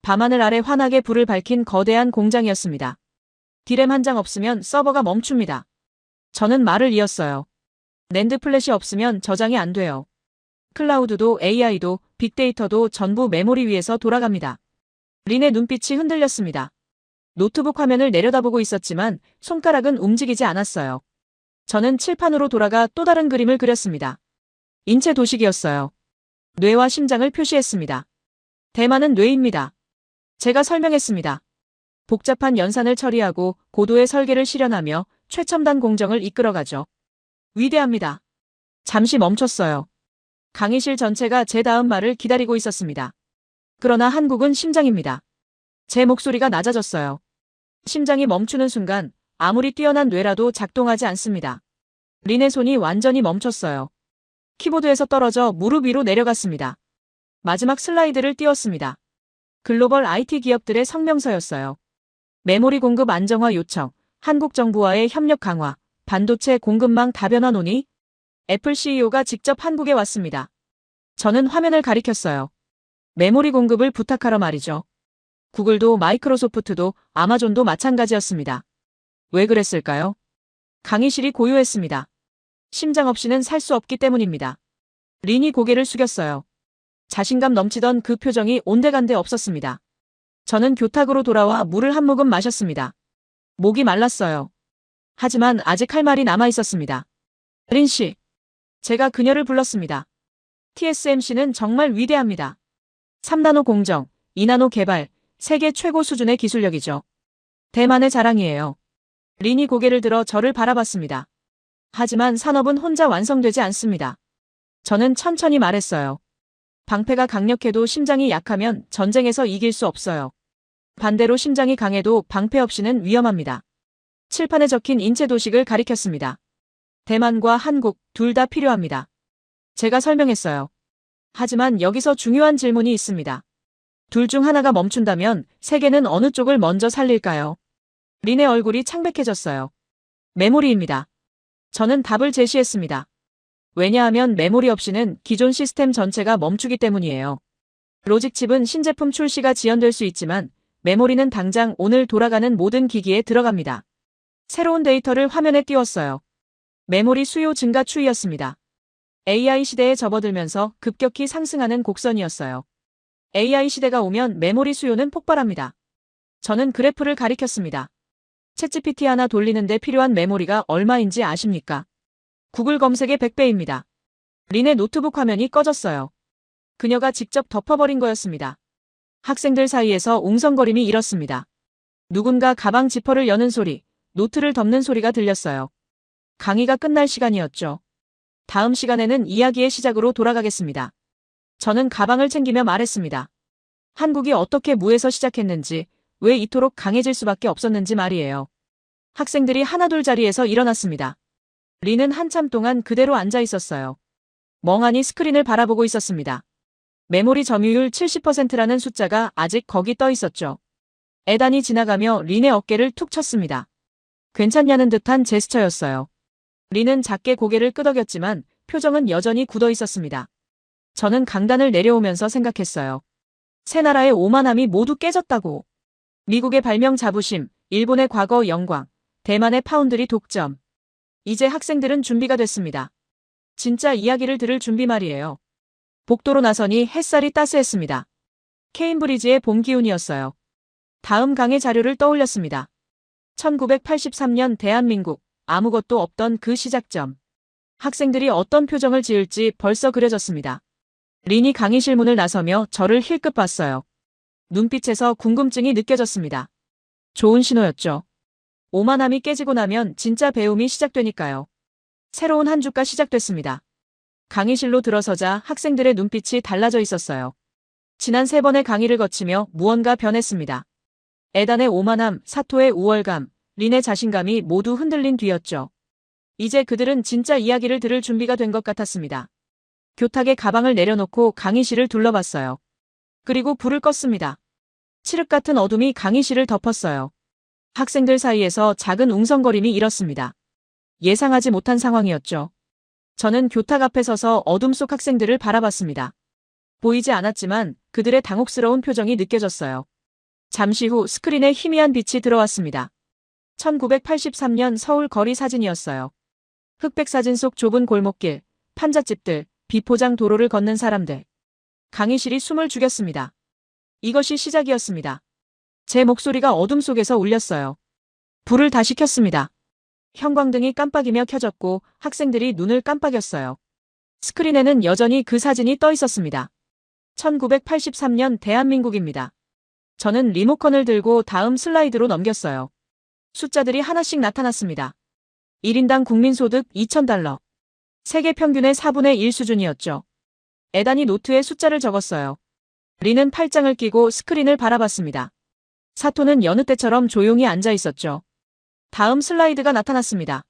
밤하늘 아래 환하게 불을 밝힌 거대한 공장이었습니다. 디램 한 장 없으면 서버가 멈춥니다. 저는 말을 이었어요. 낸드 플래시 없으면 저장이 안 돼요. 클라우드도 AI도 빅데이터도 전부 메모리 위에서 돌아갑니다. 린의 눈빛이 흔들렸습니다. 노트북 화면을 내려다보고 있었지만 손가락은 움직이지 않았어요. 저는 칠판으로 돌아가 또 다른 그림을 그렸습니다. 인체 도식이었어요. 뇌와 심장을 표시했습니다. 대만은 뇌입니다. 제가 설명했습니다. 복잡한 연산을 처리하고 고도의 설계를 실현하며 최첨단 공정을 이끌어가죠. 위대합니다. 잠시 멈췄어요. 강의실 전체가 제 다음 말을 기다리고 있었습니다. 그러나 한국은 심장입니다. 제 목소리가 낮아졌어요. 심장이 멈추는 순간 아무리 뛰어난 뇌라도 작동하지 않습니다. 린의 손이 완전히 멈췄어요. 키보드에서 떨어져 무릎 위로 내려갔습니다. 마지막 슬라이드를 띄웠습니다. 글로벌 IT 기업들의 성명서였어요. 메모리 공급 안정화 요청, 한국 정부와의 협력 강화, 반도체 공급망 다변화 논의. 애플 CEO가 직접 한국에 왔습니다. 저는 화면을 가리켰어요. 메모리 공급을 부탁하러 말이죠. 구글도 마이크로소프트도 아마존도 마찬가지였습니다. 왜 그랬을까요? 강의실이 고요했습니다. 심장 없이는 살 수 없기 때문입니다. 린이 고개를 숙였어요. 자신감 넘치던 그 표정이 온데간데 없었습니다. 저는 교탁으로 돌아와 물을 한 모금 마셨습니다. 목이 말랐어요. 하지만 아직 할 말이 남아 있었습니다. 린 씨. 제가 그녀를 불렀습니다. TSMC는 정말 위대합니다. 3나노 공정, 2나노 개발, 세계 최고 수준의 기술력이죠. 대만의 자랑이에요. 린이 고개를 들어 저를 바라봤습니다. 하지만 산업은 혼자 완성되지 않습니다. 저는 천천히 말했어요. 방패가 강력해도 심장이 약하면 전쟁에서 이길 수 없어요. 반대로 심장이 강해도 방패 없이는 위험합니다. 칠판에 적힌 인체 도식을 가리켰습니다. 대만과 한국 둘 다 필요합니다. 제가 설명했어요. 하지만 여기서 중요한 질문이 있습니다. 둘 중 하나가 멈춘다면 세계는 어느 쪽을 먼저 살릴까요? 린의 얼굴이 창백해졌어요. 메모리입니다. 저는 답을 제시했습니다. 왜냐하면 메모리 없이는 기존 시스템 전체가 멈추기 때문이에요. 로직칩은 신제품 출시가 지연될 수 있지만 메모리는 당장 오늘 돌아가는 모든 기기에 들어갑니다. 새로운 데이터를 화면에 띄웠어요. 메모리 수요 증가 추이였습니다. AI 시대에 접어들면서 급격히 상승하는 곡선이었어요. AI 시대가 오면 메모리 수요는 폭발합니다. 저는 그래프를 가리켰습니다. 챗GPT 하나 돌리는데 필요한 메모리가 얼마인지 아십니까? 구글 검색의 100배입니다. 린의 노트북 화면이 꺼졌어요. 그녀가 직접 덮어버린 거였습니다. 학생들 사이에서 웅성거림이 일었습니다. 누군가 가방 지퍼를 여는 소리, 노트를 덮는 소리가 들렸어요. 강의가 끝날 시간이었죠. 다음 시간에는 이야기의 시작으로 돌아가겠습니다. 저는 가방을 챙기며 말했습니다. 한국이 어떻게 무에서 시작했는지, 왜 이토록 강해질 수밖에 없었는지 말이에요. 학생들이 하나둘 자리에서 일어났습니다. 린은 한참 동안 그대로 앉아 있었어요. 멍하니 스크린을 바라보고 있었습니다. 메모리 점유율 70%라는 숫자가 아직 거기 떠 있었죠. 에단이 지나가며 린의 어깨를 툭 쳤습니다. 괜찮냐는 듯한 제스처였어요. 리는 작게 고개를 끄덕였지만 표정은 여전히 굳어 있었습니다. 저는 강단을 내려오면서 생각했어요. 세 나라의 오만함이 모두 깨졌다고. 미국의 발명 자부심, 일본의 과거 영광, 대만의 파운드리 독점. 이제 학생들은 준비가 됐습니다. 진짜 이야기를 들을 준비 말이에요. 복도로 나서니 햇살이 따스했습니다. 케임브리지의 봄 기운이었어요. 다음 강의 자료를 떠올렸습니다. 1983년 대한민국, 아무것도 없던 그 시작점. 학생들이 어떤 표정을 지을지 벌써 그려졌습니다. 린이 강의실 문을 나서며 저를 힐끗 봤어요. 눈빛에서 궁금증이 느껴졌습니다. 좋은 신호였죠. 오만함이 깨지고 나면 진짜 배움이 시작되니까요. 새로운 한 주가 시작됐습니다. 강의실로 들어서자 학생들의 눈빛이 달라져 있었어요. 지난 3번의 강의를 거치며 무언가 변했습니다. 에단의 오만함, 사토의 우월감, 린의 자신감이 모두 흔들린 뒤였죠. 이제 그들은 진짜 이야기를 들을 준비가 된 것 같았습니다. 교탁에 가방을 내려놓고 강의실을 둘러봤어요. 그리고 불을 껐습니다. 칠흑 같은 어둠이 강의실을 덮었어요. 학생들 사이에서 작은 웅성거림이 일었습니다. 예상하지 못한 상황이었죠. 저는 교탁 앞에 서서 어둠 속 학생들을 바라봤습니다. 보이지 않았지만 그들의 당혹스러운 표정이 느껴졌어요. 잠시 후 스크린에 희미한 빛이 들어왔습니다. 1983년 서울 거리 사진이었어요. 흑백 사진 속 좁은 골목길, 판잣집들, 비포장 도로를 걷는 사람들. 강의실이 숨을 죽였습니다. 이것이 시작이었습니다. 제 목소리가 어둠 속에서 울렸어요. 불을 다시 켰습니다. 형광등이 깜빡이며 켜졌고 학생들이 눈을 깜빡였어요. 스크린에는 여전히 그 사진이 떠 있었습니다. 1983년 대한민국입니다. 저는 리모컨을 들고 다음 슬라이드로 넘겼어요. 숫자들이 하나씩 나타났습니다. 1인당 국민소득 2,000달러. 세계 평균의 4분의 1 수준이었죠. 에단이 노트에 숫자를 적었어요. 린은 팔짱을 끼고 스크린을 바라봤습니다. 사토는 여느 때처럼 조용히 앉아 있었죠. 다음 슬라이드가 나타났습니다.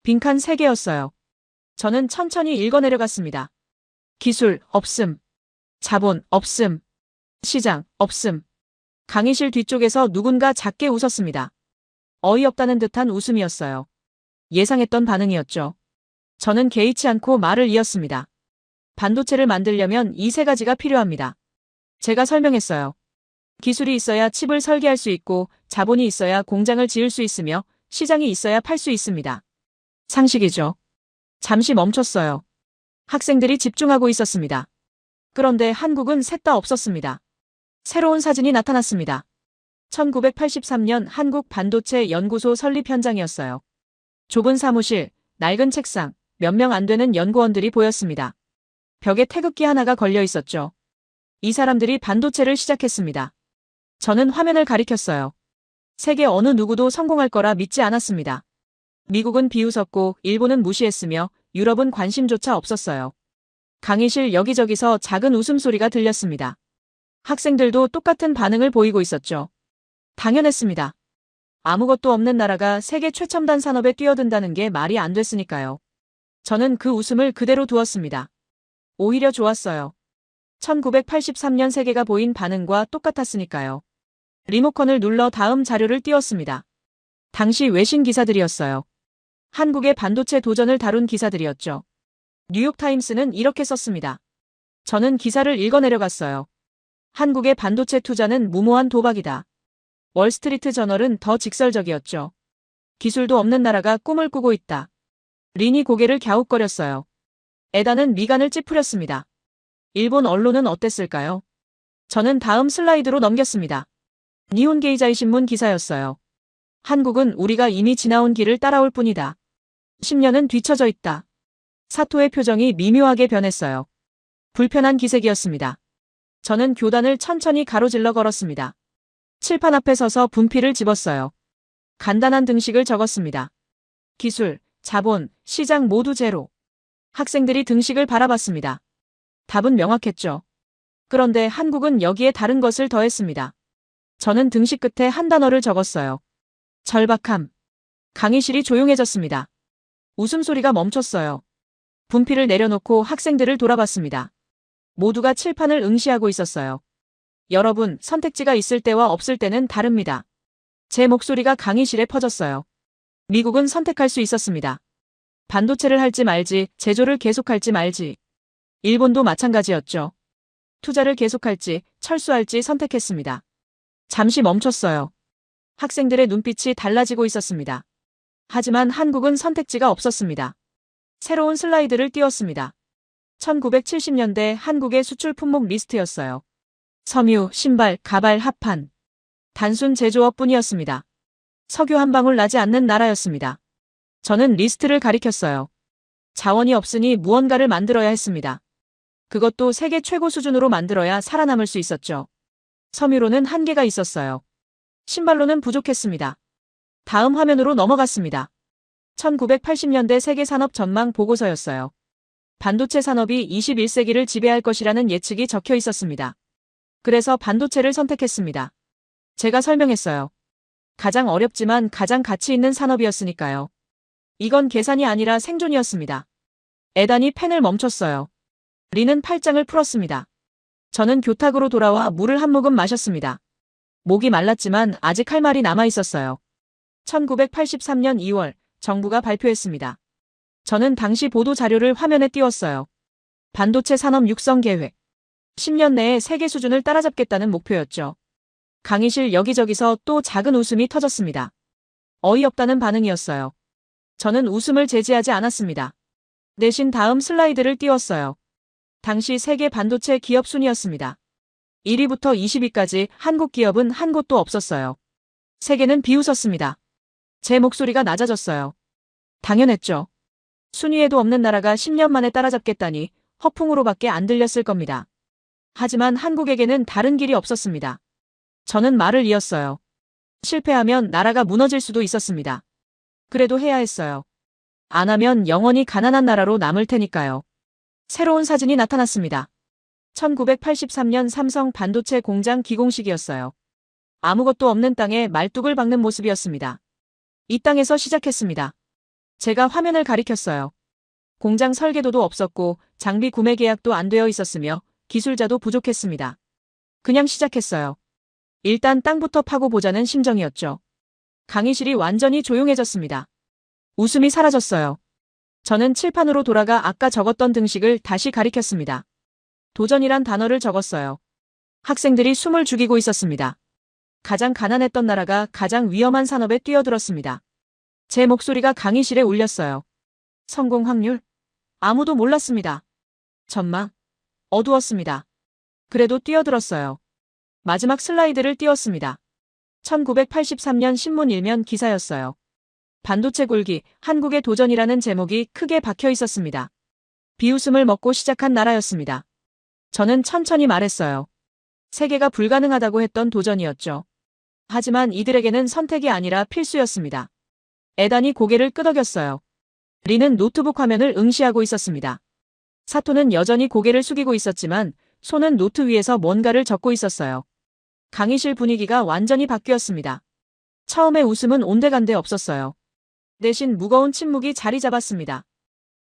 빈칸 3개였어요. 저는 천천히 읽어내려갔습니다. 기술, 없음. 자본, 없음. 시장, 없음. 강의실 뒤쪽에서 누군가 작게 웃었습니다. 어이없다는 듯한 웃음이었어요. 예상했던 반응이었죠. 저는 개의치 않고 말을 이었습니다. 반도체를 만들려면 이 3가지가 필요합니다. 제가 설명했어요. 기술이 있어야 칩을 설계할 수 있고 자본이 있어야 공장을 지을 수 있으며 시장이 있어야 팔 수 있습니다. 상식이죠. 잠시 멈췄어요. 학생들이 집중하고 있었습니다. 그런데 한국은 셋 다 없었습니다. 새로운 사진이 나타났습니다. 1983년 한국 반도체 연구소 설립 현장이었어요. 좁은 사무실, 낡은 책상, 몇 명 안 되는 연구원들이 보였습니다. 벽에 태극기 하나가 걸려 있었죠. 이 사람들이 반도체를 시작했습니다. 저는 화면을 가리켰어요. 세계 어느 누구도 성공할 거라 믿지 않았습니다. 미국은 비웃었고 일본은 무시했으며 유럽은 관심조차 없었어요. 강의실 여기저기서 작은 웃음소리가 들렸습니다. 학생들도 똑같은 반응을 보이고 있었죠. 당연했습니다. 아무것도 없는 나라가 세계 최첨단 산업에 뛰어든다는 게 말이 안 됐으니까요. 저는 그 웃음을 그대로 두었습니다. 오히려 좋았어요. 1983년 세계가 보인 반응과 똑같았으니까요. 리모컨을 눌러 다음 자료를 띄웠습니다. 당시 외신 기사들이었어요. 한국의 반도체 도전을 다룬 기사들이었죠. 뉴욕타임스는 이렇게 썼습니다. 저는 기사를 읽어내려갔어요. 한국의 반도체 투자는 무모한 도박이다. 월스트리트 저널은 더 직설적이었죠. 기술도 없는 나라가 꿈을 꾸고 있다. 린이 고개를 갸웃거렸어요. 에다는 미간을 찌푸렸습니다. 일본 언론은 어땠을까요? 저는 다음 슬라이드로 넘겼습니다. 니혼게이자이 신문 기사였어요. 한국은 우리가 이미 지나온 길을 따라올 뿐이다. 10년은 뒤처져 있다. 사토의 표정이 미묘하게 변했어요. 불편한 기색이었습니다. 저는 교단을 천천히 가로질러 걸었습니다. 칠판 앞에 서서 분필을 집었어요. 간단한 등식을 적었습니다. 기술, 자본, 시장 모두 제로. 학생들이 등식을 바라봤습니다. 답은 명확했죠. 그런데 한국은 여기에 다른 것을 더했습니다. 저는 등식 끝에 한 단어를 적었어요. 절박함. 강의실이 조용해졌습니다. 웃음소리가 멈췄어요. 분필을 내려놓고 학생들을 돌아봤습니다. 모두가 칠판을 응시하고 있었어요. 여러분, 선택지가 있을 때와 없을 때는 다릅니다. 제 목소리가 강의실에 퍼졌어요. 미국은 선택할 수 있었습니다. 반도체를 할지 말지, 제조를 계속할지 말지. 일본도 마찬가지였죠. 투자를 계속할지, 철수할지 선택했습니다. 잠시 멈췄어요. 학생들의 눈빛이 달라지고 있었습니다. 하지만 한국은 선택지가 없었습니다. 새로운 슬라이드를 띄웠습니다. 1970년대 한국의 수출 품목 리스트였어요. 섬유, 신발, 가발, 합판. 단순 제조업뿐이었습니다. 석유 한 방울 나지 않는 나라였습니다. 저는 리스트를 가리켰어요. 자원이 없으니 무언가를 만들어야 했습니다. 그것도 세계 최고 수준으로 만들어야 살아남을 수 있었죠. 섬유로는 한계가 있었어요. 신발로는 부족했습니다. 다음 화면으로 넘어갔습니다. 1980년대 세계 산업 전망 보고서였어요. 반도체 산업이 21세기를 지배할 것이라는 예측이 적혀 있었습니다. 그래서 반도체를 선택했습니다. 제가 설명했어요. 가장 어렵지만 가장 가치 있는 산업이었으니까요. 이건 계산이 아니라 생존이었습니다. 에단이 펜을 멈췄어요. 리는 팔짱을 풀었습니다. 저는 교탁으로 돌아와 물을 한 모금 마셨습니다. 목이 말랐지만 아직 할 말이 남아 있었어요. 1983년 2월 정부가 발표했습니다. 저는 당시 보도 자료를 화면에 띄웠어요. 반도체 산업 육성 계획. 10년 내에 세계 수준을 따라잡겠다는 목표였죠. 강의실 여기저기서 또 작은 웃음이 터졌습니다. 어이없다는 반응이었어요. 저는 웃음을 제지하지 않았습니다. 대신 다음 슬라이드를 띄웠어요. 당시 세계 반도체 기업 순위였습니다. 1위부터 20위까지 한국 기업은 한 곳도 없었어요. 세계는 비웃었습니다. 제 목소리가 낮아졌어요. 당연했죠. 순위에도 없는 나라가 10년 만에 따라잡겠다니 허풍으로밖에 안 들렸을 겁니다. 하지만 한국에게는 다른 길이 없었습니다. 저는 말을 이었어요. 실패하면 나라가 무너질 수도 있었습니다. 그래도 해야 했어요. 안 하면 영원히 가난한 나라로 남을 테니까요. 새로운 사진이 나타났습니다. 1983년 삼성 반도체 공장 기공식이었어요. 아무것도 없는 땅에 말뚝을 박는 모습이었습니다. 이 땅에서 시작했습니다. 제가 화면을 가리켰어요. 공장 설계도도 없었고 장비 구매 계약도 안 되어 있었으며 기술자도 부족했습니다. 그냥 시작했어요. 일단 땅부터 파고 보자는 심정이었죠. 강의실이 완전히 조용해졌습니다. 웃음이 사라졌어요. 저는 칠판으로 돌아가 아까 적었던 등식을 다시 가리켰습니다. 도전이란 단어를 적었어요. 학생들이 숨을 죽이고 있었습니다. 가장 가난했던 나라가 가장 위험한 산업에 뛰어들었습니다. 제 목소리가 강의실에 울렸어요. 성공 확률? 아무도 몰랐습니다. 전망? 어두웠습니다. 그래도 뛰어들었어요. 마지막 슬라이드를 띄웠습니다. 1983년 신문 일면 기사였어요. 반도체 굴기, 한국의 도전이라는 제목이 크게 박혀 있었습니다. 비웃음을 먹고 시작한 나라였습니다. 저는 천천히 말했어요. 세계가 불가능하다고 했던 도전이었죠. 하지만 이들에게는 선택이 아니라 필수였습니다. 에단이 고개를 끄덕였어요. 리는 노트북 화면을 응시하고 있었습니다. 사토는 여전히 고개를 숙이고 있었지만 손은 노트 위에서 뭔가를 적고 있었어요. 강의실 분위기가 완전히 바뀌었습니다. 처음에 웃음은 온데간데 없었어요. 대신 무거운 침묵이 자리 잡았습니다.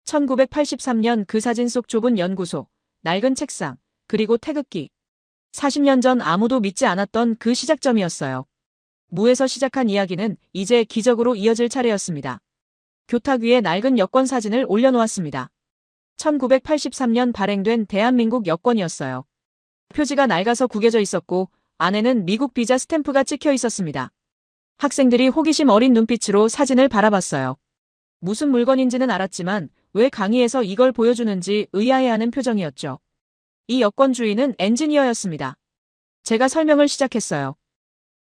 1983년 그 사진 속 좁은 연구소, 낡은 책상, 그리고 태극기. 40년 전 아무도 믿지 않았던 그 시작점이었어요. 무에서 시작한 이야기는 이제 기적으로 이어질 차례였습니다. 교탁 위에 낡은 여권 사진을 올려놓았습니다. 1983년 발행된 대한민국 여권이었어요. 표지가 낡아서 구겨져 있었고 안에는 미국 비자 스탬프가 찍혀 있었습니다. 학생들이 호기심 어린 눈빛으로 사진을 바라봤어요. 무슨 물건인지는 알았지만 왜 강의에서 이걸 보여주는지 의아해하는 표정이었죠. 이 여권 주인은 엔지니어였습니다. 제가 설명을 시작했어요.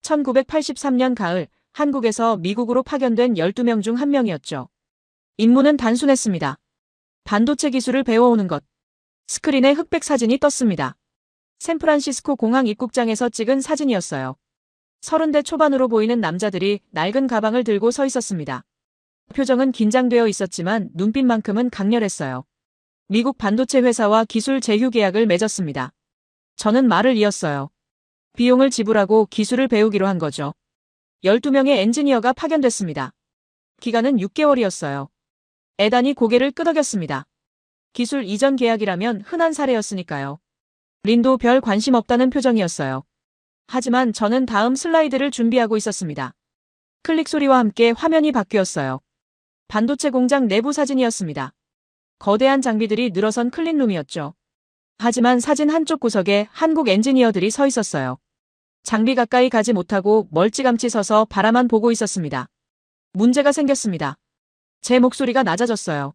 1983년 가을 한국에서 미국으로 파견된 12명 중 한 명이었죠. 임무는 단순했습니다. 반도체 기술을 배워오는 것. 스크린에 흑백 사진이 떴습니다. 샌프란시스코 공항 입국장에서 찍은 사진이었어요. 30대 초반으로 보이는 남자들이 낡은 가방을 들고 서 있었습니다. 표정은 긴장되어 있었지만 눈빛만큼은 강렬했어요. 미국 반도체 회사와 기술 제휴 계약을 맺었습니다. 저는 말을 이었어요. 비용을 지불하고 기술을 배우기로 한 거죠. 12명의 엔지니어가 파견됐습니다. 기간은 6개월이었어요. 에단이 고개를 끄덕였습니다. 기술 이전 계약이라면 흔한 사례였으니까요. 린도 별 관심 없다는 표정이었어요. 하지만 저는 다음 슬라이드를 준비하고 있었습니다. 클릭 소리와 함께 화면이 바뀌었어요. 반도체 공장 내부 사진이었습니다. 거대한 장비들이 늘어선 클린룸이었죠. 하지만 사진 한쪽 구석에 한국 엔지니어들이 서 있었어요. 장비 가까이 가지 못하고 멀찌감치 서서 바라만 보고 있었습니다. 문제가 생겼습니다. 제 목소리가 낮아졌어요.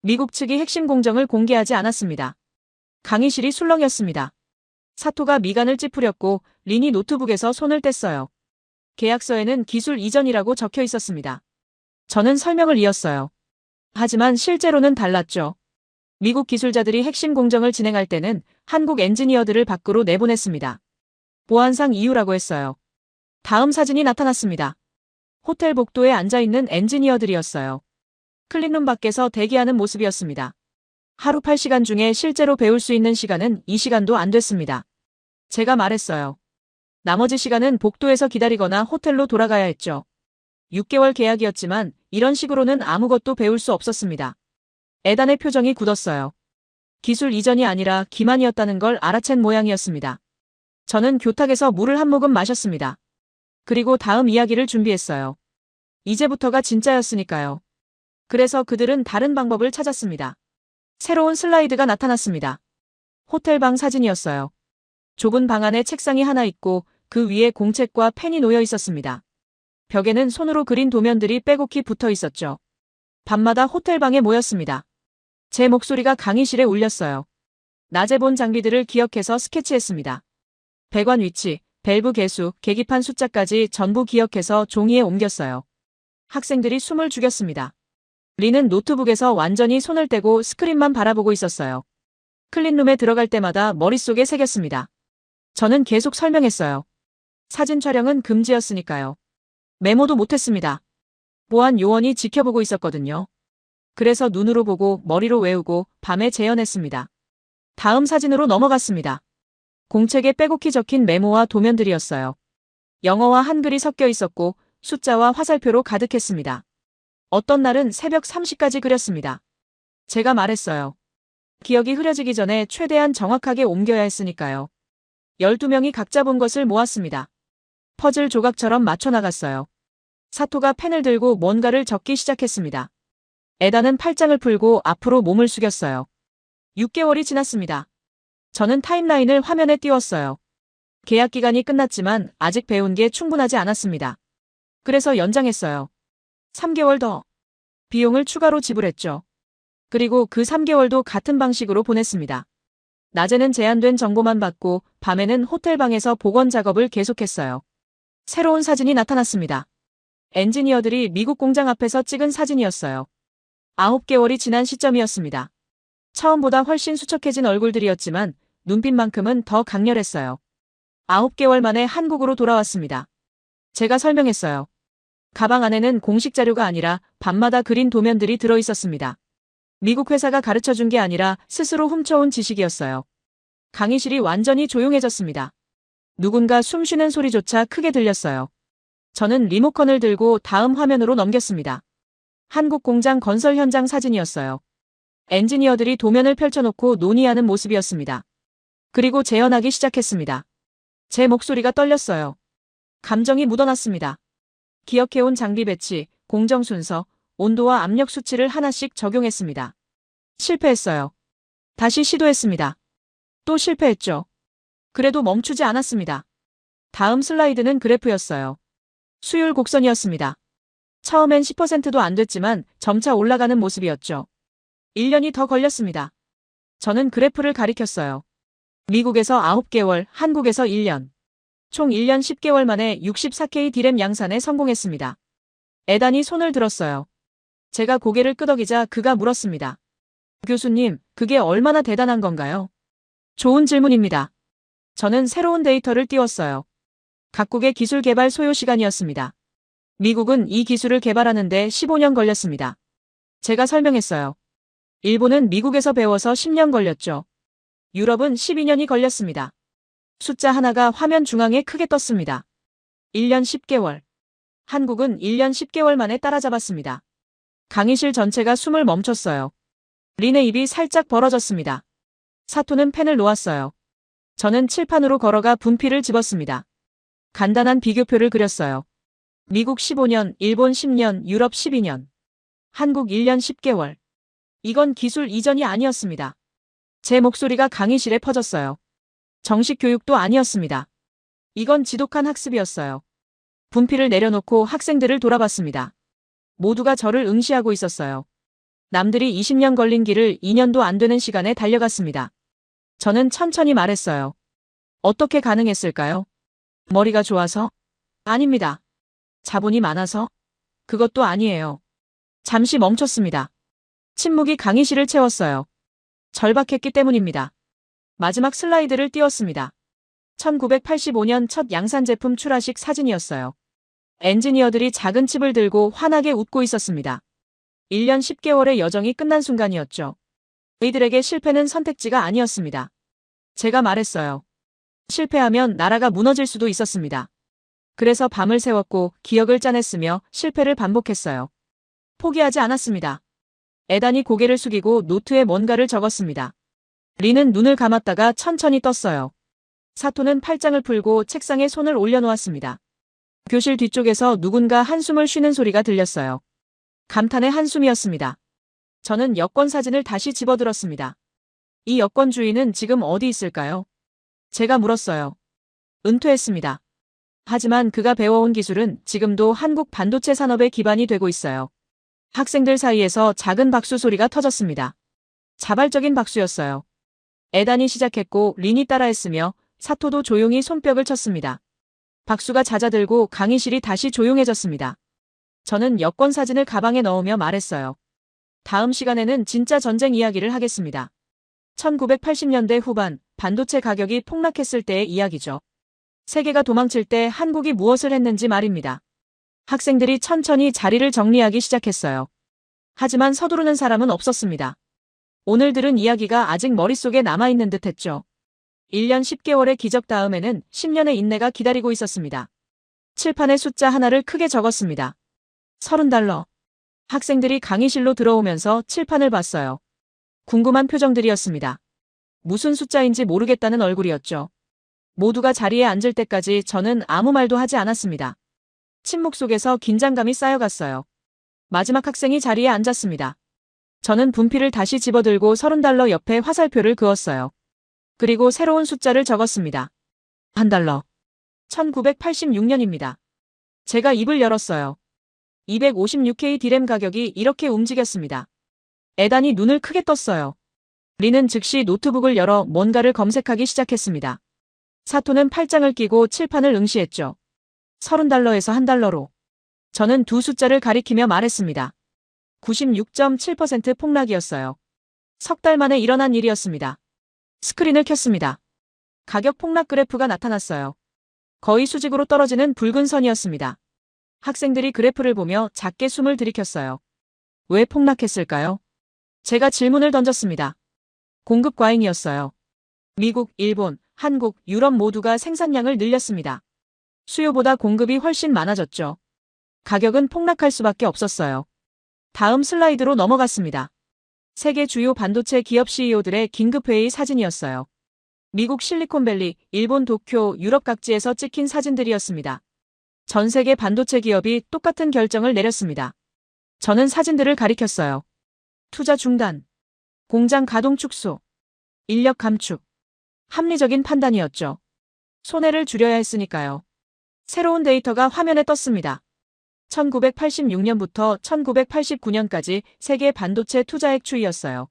미국 측이 핵심 공정을 공개하지 않았습니다. 강의실이 술렁였습니다. 사토가 미간을 찌푸렸고 린이 노트북에서 손을 뗐어요. 계약서에는 기술 이전이라고 적혀 있었습니다. 저는 설명을 이었어요. 하지만 실제로는 달랐죠. 미국 기술자들이 핵심 공정을 진행할 때는 한국 엔지니어들을 밖으로 내보냈습니다. 보안상 이유라고 했어요. 다음 사진이 나타났습니다. 호텔 복도에 앉아있는 엔지니어들이었어요. 클린룸 밖에서 대기하는 모습이었습니다. 하루 8시간 중에 실제로 배울 수 있는 시간은 2시간도 안 됐습니다. 제가 말했어요. 나머지 시간은 복도에서 기다리거나 호텔로 돌아가야 했죠. 6개월 계약이었지만 이런 식으로는 아무것도 배울 수 없었습니다. 에단의 표정이 굳었어요. 기술 이전이 아니라 기만이었다는 걸 알아챈 모양이었습니다. 저는 교탁에서 물을 한 모금 마셨습니다. 그리고 다음 이야기를 준비했어요. 이제부터가 진짜였으니까요. 그래서 그들은 다른 방법을 찾았습니다. 새로운 슬라이드가 나타났습니다. 호텔방 사진이었어요. 좁은 방 안에 책상이 하나 있고 그 위에 공책과 펜이 놓여 있었습니다. 벽에는 손으로 그린 도면들이 빼곡히 붙어 있었죠. 밤마다 호텔방에 모였습니다. 제 목소리가 강의실에 울렸어요. 낮에 본 장비들을 기억해서 스케치했습니다. 배관 위치, 밸브 개수, 계기판 숫자까지 전부 기억해서 종이에 옮겼어요. 학생들이 숨을 죽였습니다. 린은 노트북에서 완전히 손을 떼고 스크린만 바라보고 있었어요. 클린룸에 들어갈 때마다 머릿속에 새겼습니다. 저는 계속 설명했어요. 사진 촬영은 금지였으니까요. 메모도 못했습니다. 보안 요원이 지켜보고 있었거든요. 그래서 눈으로 보고 머리로 외우고 밤에 재현했습니다. 다음 사진으로 넘어갔습니다. 공책에 빼곡히 적힌 메모와 도면들이었어요. 영어와 한글이 섞여 있었고 숫자와 화살표로 가득했습니다. 어떤 날은 새벽 3시까지 그렸습니다. 제가 말했어요. 기억이 흐려지기 전에 최대한 정확하게 옮겨야 했으니까요. 12명이 각자 본 것을 모았습니다. 퍼즐 조각처럼 맞춰나갔어요. 사토가 펜을 들고 뭔가를 적기 시작했습니다. 에다는 팔짱을 풀고 앞으로 몸을 숙였어요. 6개월이 지났습니다. 저는 타임라인을 화면에 띄웠어요. 계약 기간이 끝났지만 아직 배운 게 충분하지 않았습니다. 그래서 연장했어요. 3개월 더. 비용을 추가로 지불했죠. 그리고 그 3개월도 같은 방식으로 보냈습니다. 낮에는 제한된 정보만 받고 밤에는 호텔방에서 복원 작업을 계속했어요. 새로운 사진이 나타났습니다. 엔지니어들이 미국 공장 앞에서 찍은 사진이었어요. 9개월이 지난 시점이었습니다. 처음보다 훨씬 수척해진 얼굴들이었지만 눈빛만큼은 더 강렬했어요. 9개월 만에 한국으로 돌아왔습니다. 제가 설명했어요. 가방 안에는 공식 자료가 아니라 밤마다 그린 도면들이 들어있었습니다. 미국 회사가 가르쳐준 게 아니라 스스로 훔쳐온 지식이었어요. 강의실이 완전히 조용해졌습니다. 누군가 숨쉬는 소리조차 크게 들렸어요. 저는 리모컨을 들고 다음 화면으로 넘겼습니다. 한국 공장 건설 현장 사진이었어요. 엔지니어들이 도면을 펼쳐놓고 논의하는 모습이었습니다. 그리고 재현하기 시작했습니다. 제 목소리가 떨렸어요. 감정이 묻어났습니다. 기억해온 장비 배치, 공정 순서, 온도와 압력 수치를 하나씩 적용했습니다. 실패했어요. 다시 시도했습니다. 또 실패했죠. 그래도 멈추지 않았습니다. 다음 슬라이드는 그래프였어요. 수율 곡선이었습니다. 처음엔 10%도 안 됐지만 점차 올라가는 모습이었죠. 1년이 더 걸렸습니다. 저는 그래프를 가리켰어요. 미국에서 9개월, 한국에서 1년. 총 1년 10개월 만에 64K 디램 양산에 성공했습니다. 에단이 손을 들었어요. 제가 고개를 끄덕이자 그가 물었습니다. 교수님, 그게 얼마나 대단한 건가요? 좋은 질문입니다. 저는 새로운 데이터를 띄웠어요. 각국의 기술 개발 소요 시간이었습니다. 미국은 이 기술을 개발하는 데 15년 걸렸습니다. 제가 설명했어요. 일본은 미국에서 배워서 10년 걸렸죠. 유럽은 12년이 걸렸습니다. 숫자 하나가 화면 중앙에 크게 떴습니다. 1년 10개월. 한국은 1년 10개월 만에 따라잡았습니다. 강의실 전체가 숨을 멈췄어요. 린의 입이 살짝 벌어졌습니다. 사토는 펜을 놓았어요. 저는 칠판으로 걸어가 분필을 집었습니다. 간단한 비교표를 그렸어요. 미국 15년, 일본 10년, 유럽 12년. 한국 1년 10개월. 이건 기술 이전이 아니었습니다. 제 목소리가 강의실에 퍼졌어요. 정식 교육도 아니었습니다. 이건 지독한 학습이었어요. 분필을 내려놓고 학생들을 돌아봤습니다. 모두가 저를 응시하고 있었어요. 남들이 20년 걸린 길을 2년도 안 되는 시간에 달려갔습니다. 저는 천천히 말했어요. 어떻게 가능했을까요? 머리가 좋아서? 아닙니다. 자본이 많아서? 그것도 아니에요. 잠시 멈췄습니다. 침묵이 강의실을 채웠어요. 절박했기 때문입니다. 마지막 슬라이드를 띄웠습니다. 1985년 첫 양산 제품 출하식 사진이었어요. 엔지니어들이 작은 칩을 들고 환하게 웃고 있었습니다. 1년 10개월의 여정이 끝난 순간이었죠. 이들에게 실패는 선택지가 아니었습니다. 제가 말했어요. 실패하면 나라가 무너질 수도 있었습니다. 그래서 밤을 새웠고 기억을 짜냈으며 실패를 반복했어요. 포기하지 않았습니다. 에단이 고개를 숙이고 노트에 뭔가를 적었습니다. 리는 눈을 감았다가 천천히 떴어요. 사토는 팔짱을 풀고 책상에 손을 올려놓았습니다. 교실 뒤쪽에서 누군가 한숨을 쉬는 소리가 들렸어요. 감탄의 한숨이었습니다. 저는 여권 사진을 다시 집어들었습니다. 이 여권 주인은 지금 어디 있을까요? 제가 물었어요. 은퇴했습니다. 하지만 그가 배워온 기술은 지금도 한국 반도체 산업의 기반이 되고 있어요. 학생들 사이에서 작은 박수 소리가 터졌습니다. 자발적인 박수였어요. 에단이 시작했고 린이 따라했으며 사토도 조용히 손뼉을 쳤습니다. 박수가 잦아들고 강의실이 다시 조용해졌습니다. 저는 여권 사진을 가방에 넣으며 말했어요. 다음 시간에는 진짜 전쟁 이야기를 하겠습니다. 1980년대 후반 반도체 가격이 폭락했을 때의 이야기죠. 세계가 도망칠 때 한국이 무엇을 했는지 말입니다. 학생들이 천천히 자리를 정리하기 시작했어요. 하지만 서두르는 사람은 없었습니다. 오늘 들은 이야기가 아직 머릿속에 남아있는 듯 했죠. 1년 10개월의 기적 다음에는 10년의 인내가 기다리고 있었습니다. 칠판에 숫자 하나를 크게 적었습니다. $30. 학생들이 강의실로 들어오면서 칠판을 봤어요. 궁금한 표정들이었습니다. 무슨 숫자인지 모르겠다는 얼굴이었죠. 모두가 자리에 앉을 때까지 저는 아무 말도 하지 않았습니다. 침묵 속에서 긴장감이 쌓여갔어요. 마지막 학생이 자리에 앉았습니다. 저는 분필을 다시 집어들고 $30 옆에 화살표를 그었어요. 그리고 새로운 숫자를 적었습니다. $1. 1986년입니다. 제가 입을 열었어요. 256K 디램 가격이 이렇게 움직였습니다. 에단이 눈을 크게 떴어요. 리는 즉시 노트북을 열어 뭔가를 검색하기 시작했습니다. 사토는 팔짱을 끼고 칠판을 응시했죠. $30에서 $1로. 저는 두 숫자를 가리키며 말했습니다. 96.7% 폭락이었어요. 석 달 만에 일어난 일이었습니다. 스크린을 켰습니다. 가격 폭락 그래프가 나타났어요. 거의 수직으로 떨어지는 붉은 선이었습니다. 학생들이 그래프를 보며 작게 숨을 들이켰어요. 왜 폭락했을까요? 제가 질문을 던졌습니다. 공급 과잉이었어요. 미국, 일본, 한국, 유럽 모두가 생산량을 늘렸습니다. 수요보다 공급이 훨씬 많아졌죠. 가격은 폭락할 수밖에 없었어요. 다음 슬라이드로 넘어갔습니다. 세계 주요 반도체 기업 CEO들의 긴급회의 사진이었어요. 미국 실리콘밸리, 일본 도쿄, 유럽 각지에서 찍힌 사진들이었습니다. 전 세계 반도체 기업이 똑같은 결정을 내렸습니다. 저는 사진들을 가리켰어요. 투자 중단, 공장 가동 축소, 인력 감축. 합리적인 판단이었죠. 손해를 줄여야 했으니까요. 새로운 데이터가 화면에 떴습니다. 1986년부터 1989년까지 세계 반도체 투자액 추이였어요.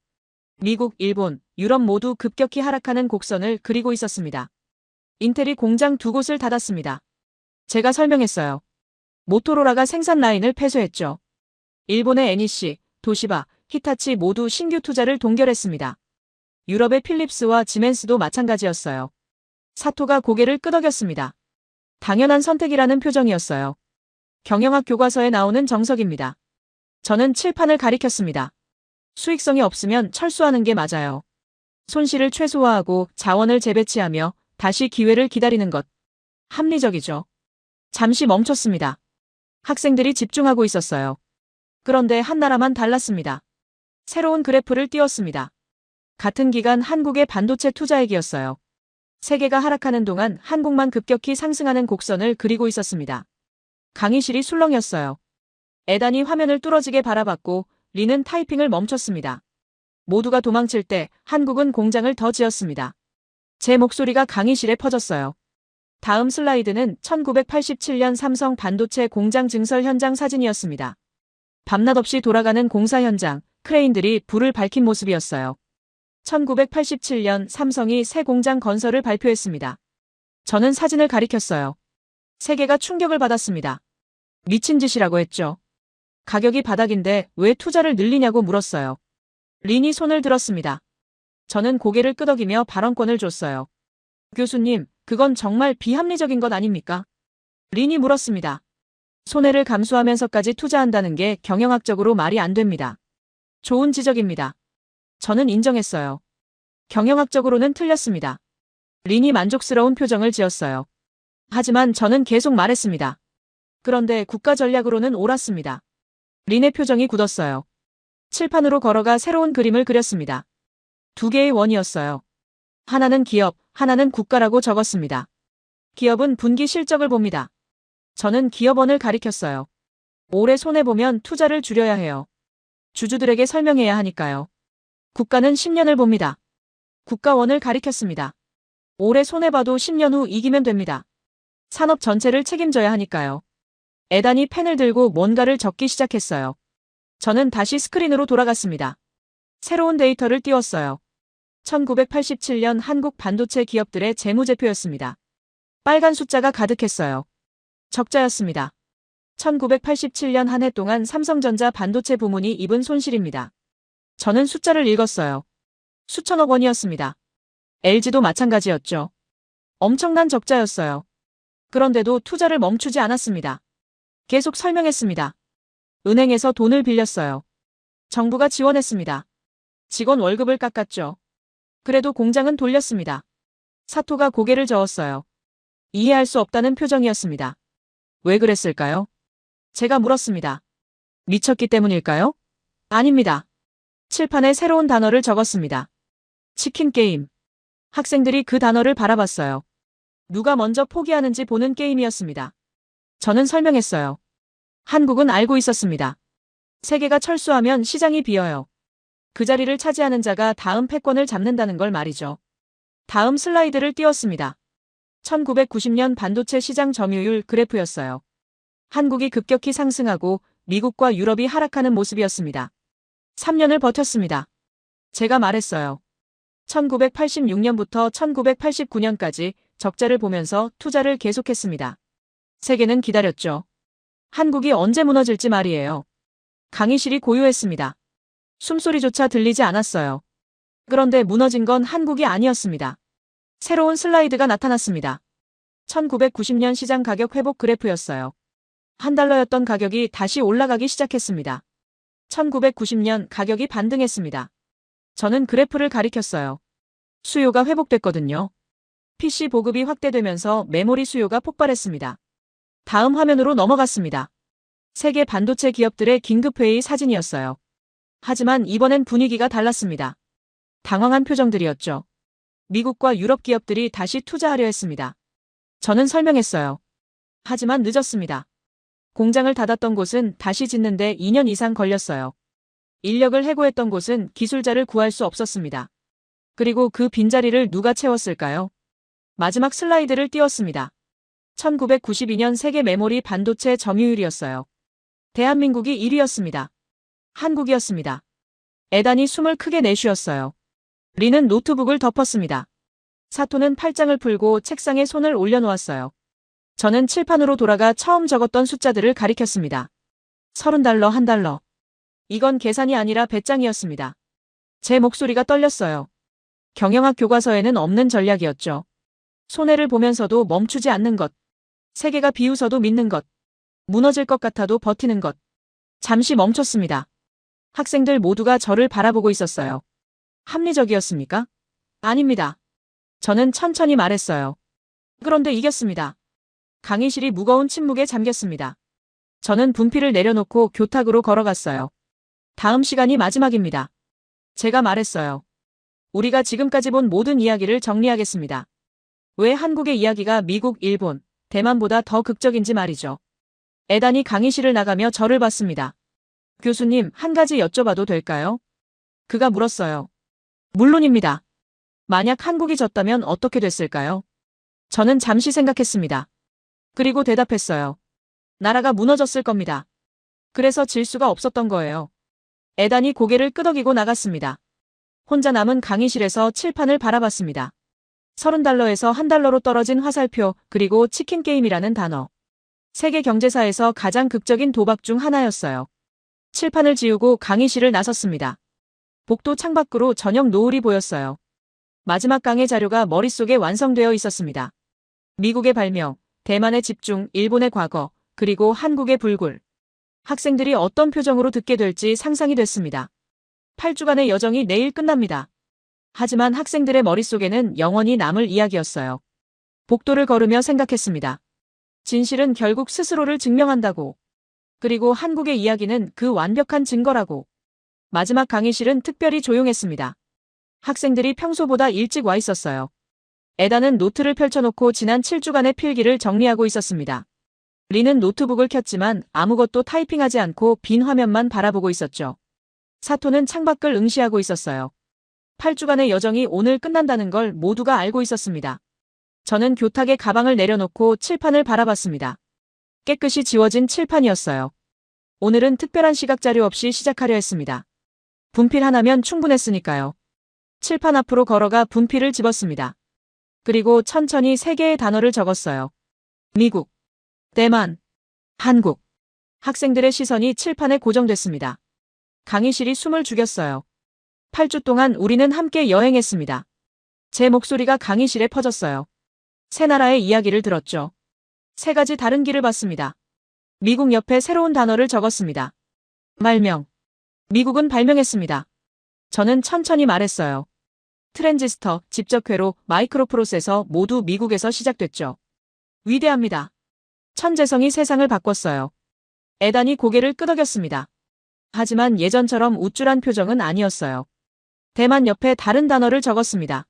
미국, 일본, 유럽 모두 급격히 하락하는 곡선을 그리고 있었습니다. 인텔이 공장 두 곳을 닫았습니다. 제가 설명했어요. 모토로라가 생산 라인을 폐쇄했죠. 일본의 NEC, 도시바, 히타치 모두 신규 투자를 동결했습니다. 유럽의 필립스와 지멘스도 마찬가지였어요. 사토가 고개를 끄덕였습니다. 당연한 선택이라는 표정이었어요. 경영학 교과서에 나오는 정석입니다. 저는 칠판을 가리켰습니다. 수익성이 없으면 철수하는 게 맞아요. 손실을 최소화하고 자원을 재배치하며 다시 기회를 기다리는 것. 합리적이죠. 잠시 멈췄습니다. 학생들이 집중하고 있었어요. 그런데 한 나라만 달랐습니다. 새로운 그래프를 띄웠습니다. 같은 기간 한국의 반도체 투자액이었어요. 세계가 하락하는 동안 한국만 급격히 상승하는 곡선을 그리고 있었습니다. 강의실이 술렁였어요. 에단이 화면을 뚫어지게 바라봤고 리는 타이핑을 멈췄습니다. 모두가 도망칠 때 한국은 공장을 더 지었습니다. 제 목소리가 강의실에 퍼졌어요. 다음 슬라이드는 1987년 삼성 반도체 공장 증설 현장 사진이었습니다. 밤낮 없이 돌아가는 공사 현장, 크레인들이 불을 밝힌 모습이었어요. 1987년 삼성이 새 공장 건설을 발표했습니다. 저는 사진을 가리켰어요. 세계가 충격을 받았습니다. 미친 짓이라고 했죠. 가격이 바닥인데 왜 투자를 늘리냐고 물었어요. 린이 손을 들었습니다. 저는 고개를 끄덕이며 발언권을 줬어요. 교수님, 그건 정말 비합리적인 것 아닙니까? 린이 물었습니다. 손해를 감수하면서까지 투자한다는 게 경영학적으로 말이 안 됩니다. 좋은 지적입니다. 저는 인정했어요. 경영학적으로는 틀렸습니다. 린이 만족스러운 표정을 지었어요. 하지만 저는 계속 말했습니다. 그런데 국가 전략으로는 옳았습니다. 린의 표정이 굳었어요. 칠판으로 걸어가 새로운 그림을 그렸습니다. 두 개의 원이었어요. 하나는 기업, 하나는 국가라고 적었습니다. 기업은 분기 실적을 봅니다. 저는 기업원을 가리켰어요. 올해 손해보면 투자를 줄여야 해요. 주주들에게 설명해야 하니까요. 국가는 10년을 봅니다. 국가원을 가리켰습니다. 올해 손해봐도 10년 후 이기면 됩니다. 산업 전체를 책임져야 하니까요. 에단이 펜을 들고 뭔가를 적기 시작했어요. 저는 다시 스크린으로 돌아갔습니다. 새로운 데이터를 띄웠어요. 1987년 한국 반도체 기업들의 재무제표였습니다. 빨간 숫자가 가득했어요. 적자였습니다. 1987년 한 해 동안 삼성전자 반도체 부문이 입은 손실입니다. 저는 숫자를 읽었어요. 수천억 원이었습니다. LG도 마찬가지였죠. 엄청난 적자였어요. 그런데도 투자를 멈추지 않았습니다. 계속 설명했습니다. 은행에서 돈을 빌렸어요. 정부가 지원했습니다. 직원 월급을 깎았죠. 그래도 공장은 돌렸습니다. 사토가 고개를 저었어요. 이해할 수 없다는 표정이었습니다. 왜 그랬을까요? 제가 물었습니다. 미쳤기 때문일까요? 아닙니다. 칠판에 새로운 단어를 적었습니다. 치킨 게임. 학생들이 그 단어를 바라봤어요. 누가 먼저 포기하는지 보는 게임이었습니다. 저는 설명했어요. 한국은 알고 있었습니다. 세계가 철수하면 시장이 비어요. 그 자리를 차지하는 자가 다음 패권을 잡는다는 걸 말이죠. 다음 슬라이드를 띄웠습니다. 1990년 반도체 시장 점유율 그래프였어요. 한국이 급격히 상승하고 미국과 유럽이 하락하는 모습이었습니다. 3년을 버텼습니다. 제가 말했어요. 1986년부터 1989년까지 적자를 보면서 투자를 계속했습니다. 세계는 기다렸죠. 한국이 언제 무너질지 말이에요. 강의실이 고요했습니다. 숨소리조차 들리지 않았어요. 그런데 무너진 건 한국이 아니었습니다. 새로운 슬라이드가 나타났습니다. 1990년 시장 가격 회복 그래프였어요. $1였던 가격이 다시 올라가기 시작했습니다. 1990년 가격이 반등했습니다. 저는 그래프를 가리켰어요. 수요가 회복됐거든요. PC 보급이 확대되면서 메모리 수요가 폭발했습니다. 다음 화면으로 넘어갔습니다. 세계 반도체 기업들의 긴급회의 사진이었어요. 하지만 이번엔 분위기가 달랐습니다. 당황한 표정들이었죠. 미국과 유럽 기업들이 다시 투자하려 했습니다. 저는 설명했어요. 하지만 늦었습니다. 공장을 닫았던 곳은 다시 짓는데 2년 이상 걸렸어요. 인력을 해고했던 곳은 기술자를 구할 수 없었습니다. 그리고 그 빈자리를 누가 채웠을까요? 마지막 슬라이드를 띄웠습니다. 1992년 세계 메모리 반도체 점유율이었어요. 대한민국이 1위였습니다. 한국이었습니다. 에단이 숨을 크게 내쉬었어요. 리는 노트북을 덮었습니다. 사토는 팔짱을 풀고 책상에 손을 올려놓았어요. 저는 칠판으로 돌아가 처음 적었던 숫자들을 가리켰습니다. $30, $1. 이건 계산이 아니라 배짱이었습니다. 제 목소리가 떨렸어요. 경영학 교과서에는 없는 전략이었죠. 손해를 보면서도 멈추지 않는 것. 세계가 비웃어도 믿는 것. 무너질 것 같아도 버티는 것. 잠시 멈췄습니다. 학생들 모두가 저를 바라보고 있었어요. 합리적이었습니까? 아닙니다. 저는 천천히 말했어요. 그런데 이겼습니다. 강의실이 무거운 침묵에 잠겼습니다. 저는 분필을 내려놓고 교탁으로 걸어갔어요. 다음 시간이 마지막입니다. 제가 말했어요. 우리가 지금까지 본 모든 이야기를 정리하겠습니다. 왜 한국의 이야기가 미국, 일본, 대만보다 더 극적인지 말이죠. 에단이 강의실을 나가며 저를 봤습니다. 교수님, 한 가지 여쭤봐도 될까요? 그가 물었어요. 물론입니다. 만약 한국이 졌다면 어떻게 됐을까요? 저는 잠시 생각했습니다. 그리고 대답했어요. 나라가 무너졌을 겁니다. 그래서 질 수가 없었던 거예요. 에단이 고개를 끄덕이고 나갔습니다. 혼자 남은 강의실에서 칠판을 바라봤습니다. $30에서 $1로 떨어진 화살표, 그리고 치킨 게임이라는 단어. 세계 경제사에서 가장 극적인 도박 중 하나였어요. 칠판을 지우고 강의실을 나섰습니다. 복도 창밖으로 저녁 노을이 보였어요. 마지막 강의 자료가 머릿속에 완성되어 있었습니다. 미국의 발명, 대만의 집중, 일본의 과거, 그리고 한국의 불굴. 학생들이 어떤 표정으로 듣게 될지 상상이 됐습니다. 8주간의 여정이 내일 끝납니다. 하지만 학생들의 머릿속에는 영원히 남을 이야기였어요. 복도를 걸으며 생각했습니다. 진실은 결국 스스로를 증명한다고. 그리고 한국의 이야기는 그 완벽한 증거라고. 마지막 강의실은 특별히 조용했습니다. 학생들이 평소보다 일찍 와 있었어요. 에단은 노트를 펼쳐놓고 지난 7주간의 필기를 정리하고 있었습니다. 리는 노트북을 켰지만 아무것도 타이핑하지 않고 빈 화면만 바라보고 있었죠. 사토는 창밖을 응시하고 있었어요. 8주간의 여정이 오늘 끝난다는 걸 모두가 알고 있었습니다. 저는 교탁에 가방을 내려놓고 칠판을 바라봤습니다. 깨끗이 지워진 칠판이었어요. 오늘은 특별한 시각자료 없이 시작하려 했습니다. 분필 하나면 충분했으니까요. 칠판 앞으로 걸어가 분필을 집었습니다. 그리고 천천히 3개의 단어를 적었어요. 미국, 대만, 한국. 학생들의 시선이 칠판에 고정됐습니다. 강의실이 숨을 죽였어요. 8주 동안 우리는 함께 여행했습니다. 제 목소리가 강의실에 퍼졌어요. 세 나라의 이야기를 들었죠. 3가지 다른 길을 봤습니다. 미국 옆에 새로운 단어를 적었습니다. 말명. 미국은 발명했습니다. 저는 천천히 말했어요. 트랜지스터, 집적회로, 마이크로프로세서 모두 미국에서 시작됐죠. 위대합니다. 천재성이 세상을 바꿨어요. 에단이 고개를 끄덕였습니다. 하지만 예전처럼 우쭐한 표정은 아니었어요. 대만 옆에 다른 단어를 적었습니다.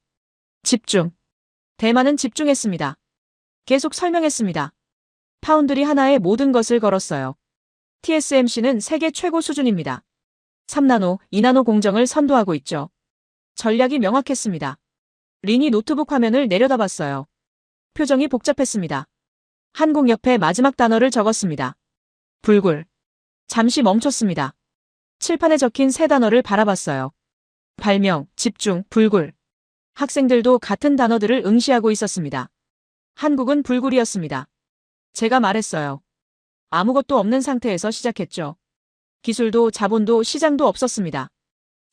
집중. 대만은 집중했습니다. 계속 설명했습니다. 파운드리 하나에 모든 것을 걸었어요. TSMC는 세계 최고 수준입니다. 3나노, 2나노 공정을 선도하고 있죠. 전략이 명확했습니다. 린이 노트북 화면을 내려다봤어요. 표정이 복잡했습니다. 한국 옆에 마지막 단어를 적었습니다. 불굴. 잠시 멈췄습니다. 칠판에 적힌 3단어를 바라봤어요. 발명, 집중, 불굴. 학생들도 같은 단어들을 응시하고 있었습니다. 한국은 불굴이었습니다. 제가 말했어요. 아무것도 없는 상태에서 시작했죠. 기술도 자본도 시장도 없었습니다.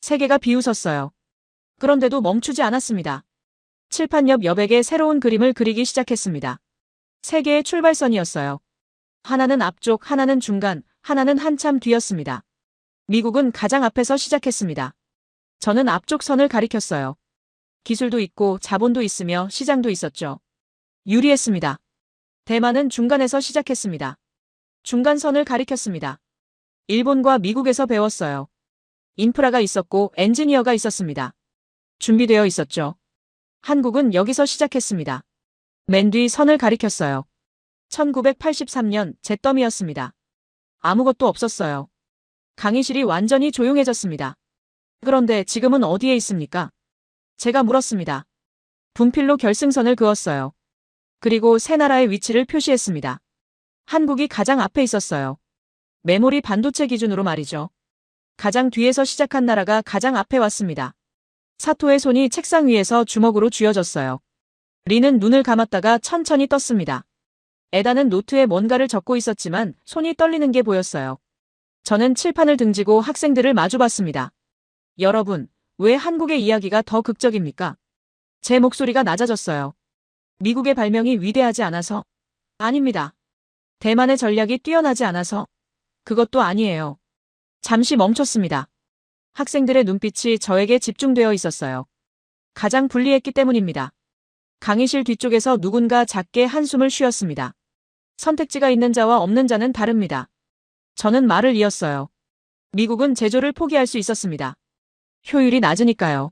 세계가 비웃었어요. 그런데도 멈추지 않았습니다. 칠판 옆 여백에 새로운 그림을 그리기 시작했습니다. 3개의 출발선이었어요. 하나는 앞쪽, 하나는 중간, 하나는 한참 뒤였습니다. 미국은 가장 앞에서 시작했습니다. 저는 앞쪽 선을 가리켰어요. 기술도 있고 자본도 있으며 시장도 있었죠. 유리했습니다. 대만은 중간에서 시작했습니다. 중간선을 가리켰습니다. 일본과 미국에서 배웠어요. 인프라가 있었고 엔지니어가 있었습니다. 준비되어 있었죠. 한국은 여기서 시작했습니다. 맨 뒤 선을 가리켰어요. 1983년 잿더미였습니다. 아무것도 없었어요. 강의실이 완전히 조용해졌습니다. 그런데 지금은 어디에 있습니까? 제가 물었습니다. 분필로 결승선을 그었어요. 그리고 세 나라의 위치를 표시했습니다. 한국이 가장 앞에 있었어요. 메모리 반도체 기준으로 말이죠. 가장 뒤에서 시작한 나라가 가장 앞에 왔습니다. 사토의 손이 책상 위에서 주먹으로 쥐어졌어요. 리는 눈을 감았다가 천천히 떴습니다. 에다는 노트에 뭔가를 적고 있었지만 손이 떨리는 게 보였어요. 저는 칠판을 등지고 학생들을 마주봤습니다. 여러분, 왜 한국의 이야기가 더 극적입니까? 제 목소리가 낮아졌어요. 미국의 발명이 위대하지 않아서? 아닙니다. 대만의 전략이 뛰어나지 않아서? 그것도 아니에요. 잠시 멈췄습니다. 학생들의 눈빛이 저에게 집중되어 있었어요. 가장 불리했기 때문입니다. 강의실 뒤쪽에서 누군가 작게 한숨을 쉬었습니다. 선택지가 있는 자와 없는 자는 다릅니다. 저는 말을 이었어요. 미국은 제조를 포기할 수 있었습니다. 효율이 낮으니까요.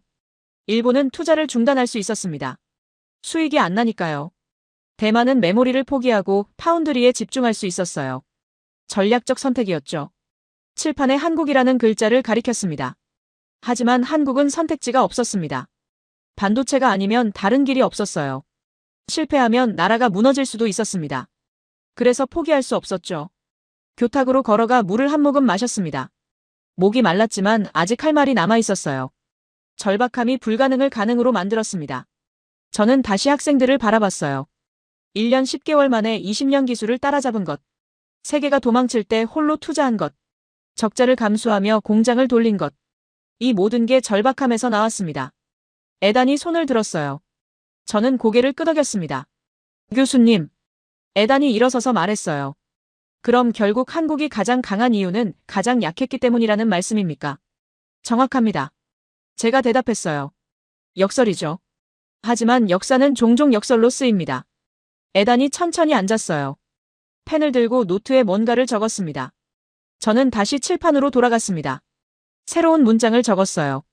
일본은 투자를 중단할 수 있었습니다. 수익이 안 나니까요. 대만은 메모리를 포기하고 파운드리에 집중할 수 있었어요. 전략적 선택이었죠. 칠판에 한국이라는 글자를 가리켰습니다. 하지만 한국은 선택지가 없었습니다. 반도체가 아니면 다른 길이 없었어요. 실패하면 나라가 무너질 수도 있었습니다. 그래서 포기할 수 없었죠. 교탁으로 걸어가 물을 한 모금 마셨습니다. 목이 말랐지만 아직 할 말이 남아 있었어요. 절박함이 불가능을 가능으로 만들었습니다. 저는 다시 학생들을 바라봤어요. 1년 10개월 만에 20년 기술을 따라잡은 것. 세계가 도망칠 때 홀로 투자한 것. 적자를 감수하며 공장을 돌린 것. 이 모든 게 절박함에서 나왔습니다. 에단이 손을 들었어요. 저는 고개를 끄덕였습니다. 교수님. 에단이 일어서서 말했어요. 그럼 결국 한국이 가장 강한 이유는 가장 약했기 때문이라는 말씀입니까? 정확합니다. 제가 대답했어요. 역설이죠. 하지만 역사는 종종 역설로 쓰입니다. 에단이 천천히 앉았어요. 펜을 들고 노트에 뭔가를 적었습니다. 저는 다시 칠판으로 돌아갔습니다. 새로운 문장을 적었어요.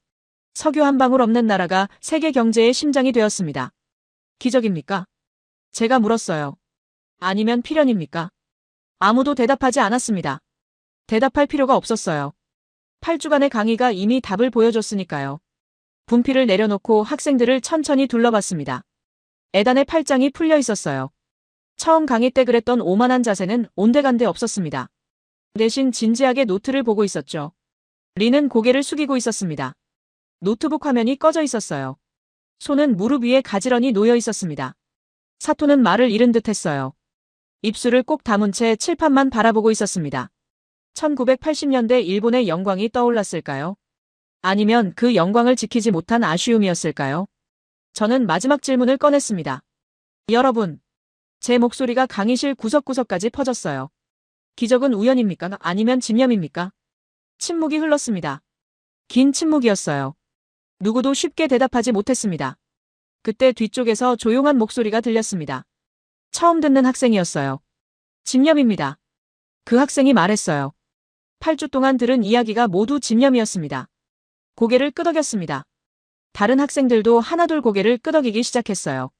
석유 한 방울 없는 나라가 세계 경제의 심장이 되었습니다. 기적입니까? 제가 물었어요. 아니면 필연입니까? 아무도 대답하지 않았습니다. 대답할 필요가 없었어요. 8주간의 강의가 이미 답을 보여줬으니까요. 분필을 내려놓고 학생들을 천천히 둘러봤습니다. 에단의 팔짱이 풀려 있었어요. 처음 강의 때 그랬던 오만한 자세는 온데간데 없었습니다. 대신 진지하게 노트를 보고 있었죠. 리는 고개를 숙이고 있었습니다. 노트북 화면이 꺼져 있었어요. 손은 무릎 위에 가지런히 놓여 있었습니다. 사토는 말을 잃은 듯 했어요. 입술을 꼭 다문 채 칠판만 바라보고 있었습니다. 1980년대 일본의 영광이 떠올랐을까요? 아니면 그 영광을 지키지 못한 아쉬움이었을까요? 저는 마지막 질문을 꺼냈습니다. 여러분. 제 목소리가 강의실 구석구석까지 퍼졌어요. 기적은 우연입니까? 아니면 집념입니까? 침묵이 흘렀습니다. 긴 침묵이었어요. 누구도 쉽게 대답하지 못했습니다. 그때 뒤쪽에서 조용한 목소리가 들렸습니다. 처음 듣는 학생이었어요. 집념입니다. 그 학생이 말했어요. 8주 동안 들은 이야기가 모두 집념이었습니다. 고개를 끄덕였습니다. 다른 학생들도 하나둘 고개를 끄덕이기 시작했어요.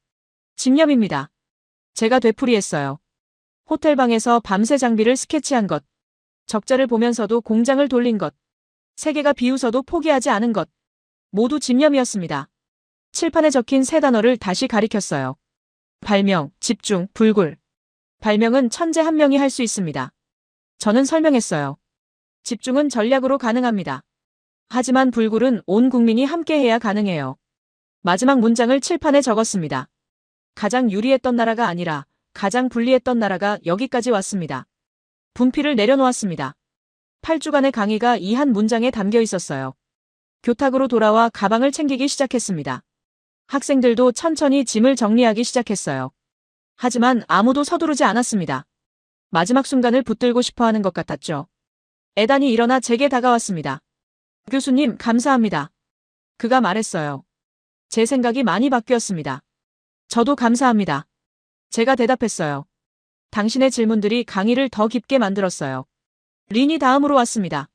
집념입니다. 제가 되풀이했어요. 호텔방에서 밤새 장비를 스케치한 것. 적자를 보면서도 공장을 돌린 것. 세계가 비웃어도 포기하지 않은 것. 모두 집념이었습니다. 칠판에 적힌 세 단어를 다시 가리켰어요. 발명, 집중, 불굴. 발명은 천재 한 명이 할 수 있습니다. 저는 설명했어요. 집중은 전략으로 가능합니다. 하지만 불굴은 온 국민이 함께 해야 가능해요. 마지막 문장을 칠판에 적었습니다. 가장 유리했던 나라가 아니라 가장 불리했던 나라가 여기까지 왔습니다. 분필을 내려놓았습니다. 8주간의 강의가 이 한 문장에 담겨 있었어요. 교탁으로 돌아와 가방을 챙기기 시작했습니다. 학생들도 천천히 짐을 정리하기 시작했어요. 하지만 아무도 서두르지 않았습니다. 마지막 순간을 붙들고 싶어 하는 것 같았죠. 에단이 일어나 제게 다가왔습니다. 교수님, 감사합니다. 그가 말했어요. 제 생각이 많이 바뀌었습니다. 저도 감사합니다. 제가 대답했어요. 당신의 질문들이 강의를 더 깊게 만들었어요. 린이 다음으로 왔습니다.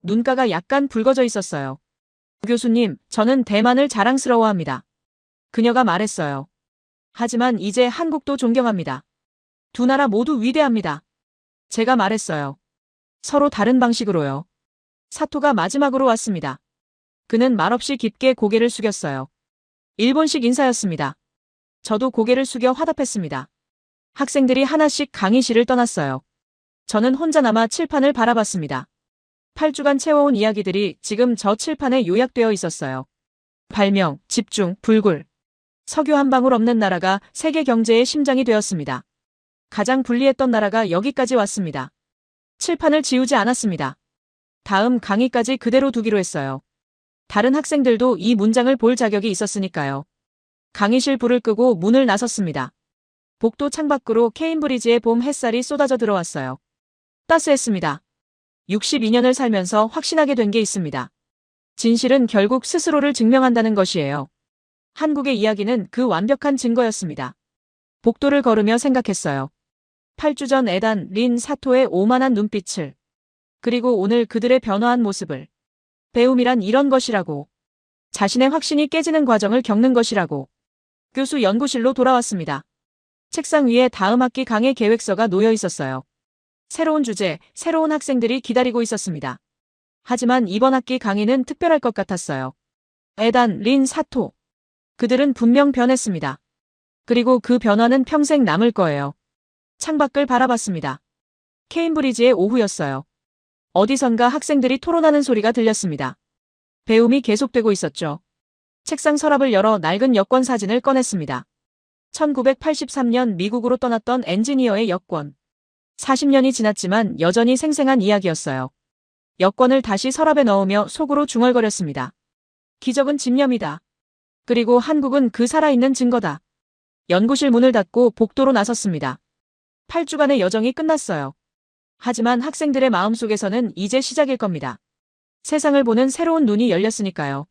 눈가가 약간 붉어져 있었어요. 교수님, 저는 대만을 자랑스러워합니다. 그녀가 말했어요. 하지만 이제 한국도 존경합니다. 두 나라 모두 위대합니다. 제가 말했어요. 서로 다른 방식으로요. 사토가 마지막으로 왔습니다. 그는 말없이 깊게 고개를 숙였어요. 일본식 인사였습니다. 저도 고개를 숙여 화답했습니다. 학생들이 하나씩 강의실을 떠났어요. 저는 혼자 남아 칠판을 바라봤습니다. 8주간 채워온 이야기들이 지금 저 칠판에 요약되어 있었어요. 발명, 집중, 불굴. 석유 한 방울 없는 나라가 세계 경제의 심장이 되었습니다. 가장 불리했던 나라가 여기까지 왔습니다. 칠판을 지우지 않았습니다. 다음 강의까지 그대로 두기로 했어요. 다른 학생들도 이 문장을 볼 자격이 있었으니까요. 강의실 불을 끄고 문을 나섰습니다. 복도 창밖으로 케임브리지의 봄 햇살이 쏟아져 들어왔어요. 따스했습니다. 62년을 살면서 확신하게 된 게 있습니다. 진실은 결국 스스로를 증명한다는 것이에요. 한국의 이야기는 그 완벽한 증거였습니다. 복도를 걸으며 생각했어요. 8주 전 에단, 린, 사토의 오만한 눈빛을. 그리고 오늘 그들의 변화한 모습을. 배움이란 이런 것이라고. 자신의 확신이 깨지는 과정을 겪는 것이라고. 교수 연구실로 돌아왔습니다. 책상 위에 다음 학기 강의 계획서가 놓여 있었어요. 새로운 주제, 새로운 학생들이 기다리고 있었습니다. 하지만 이번 학기 강의는 특별할 것 같았어요. 에단, 린, 사토. 그들은 분명 변했습니다. 그리고 그 변화는 평생 남을 거예요. 창밖을 바라봤습니다. 케임브리지의 오후였어요. 어디선가 학생들이 토론하는 소리가 들렸습니다. 배움이 계속되고 있었죠. 책상 서랍을 열어 낡은 여권 사진을 꺼냈습니다. 1983년 미국으로 떠났던 엔지니어의 여권. 40년이 지났지만 여전히 생생한 이야기였어요. 여권을 다시 서랍에 넣으며 속으로 중얼거렸습니다. 기적은 집념이다. 그리고 한국은 그 살아있는 증거다. 연구실 문을 닫고 복도로 나섰습니다. 8주간의 여정이 끝났어요. 하지만 학생들의 마음속에서는 이제 시작일 겁니다. 세상을 보는 새로운 눈이 열렸으니까요.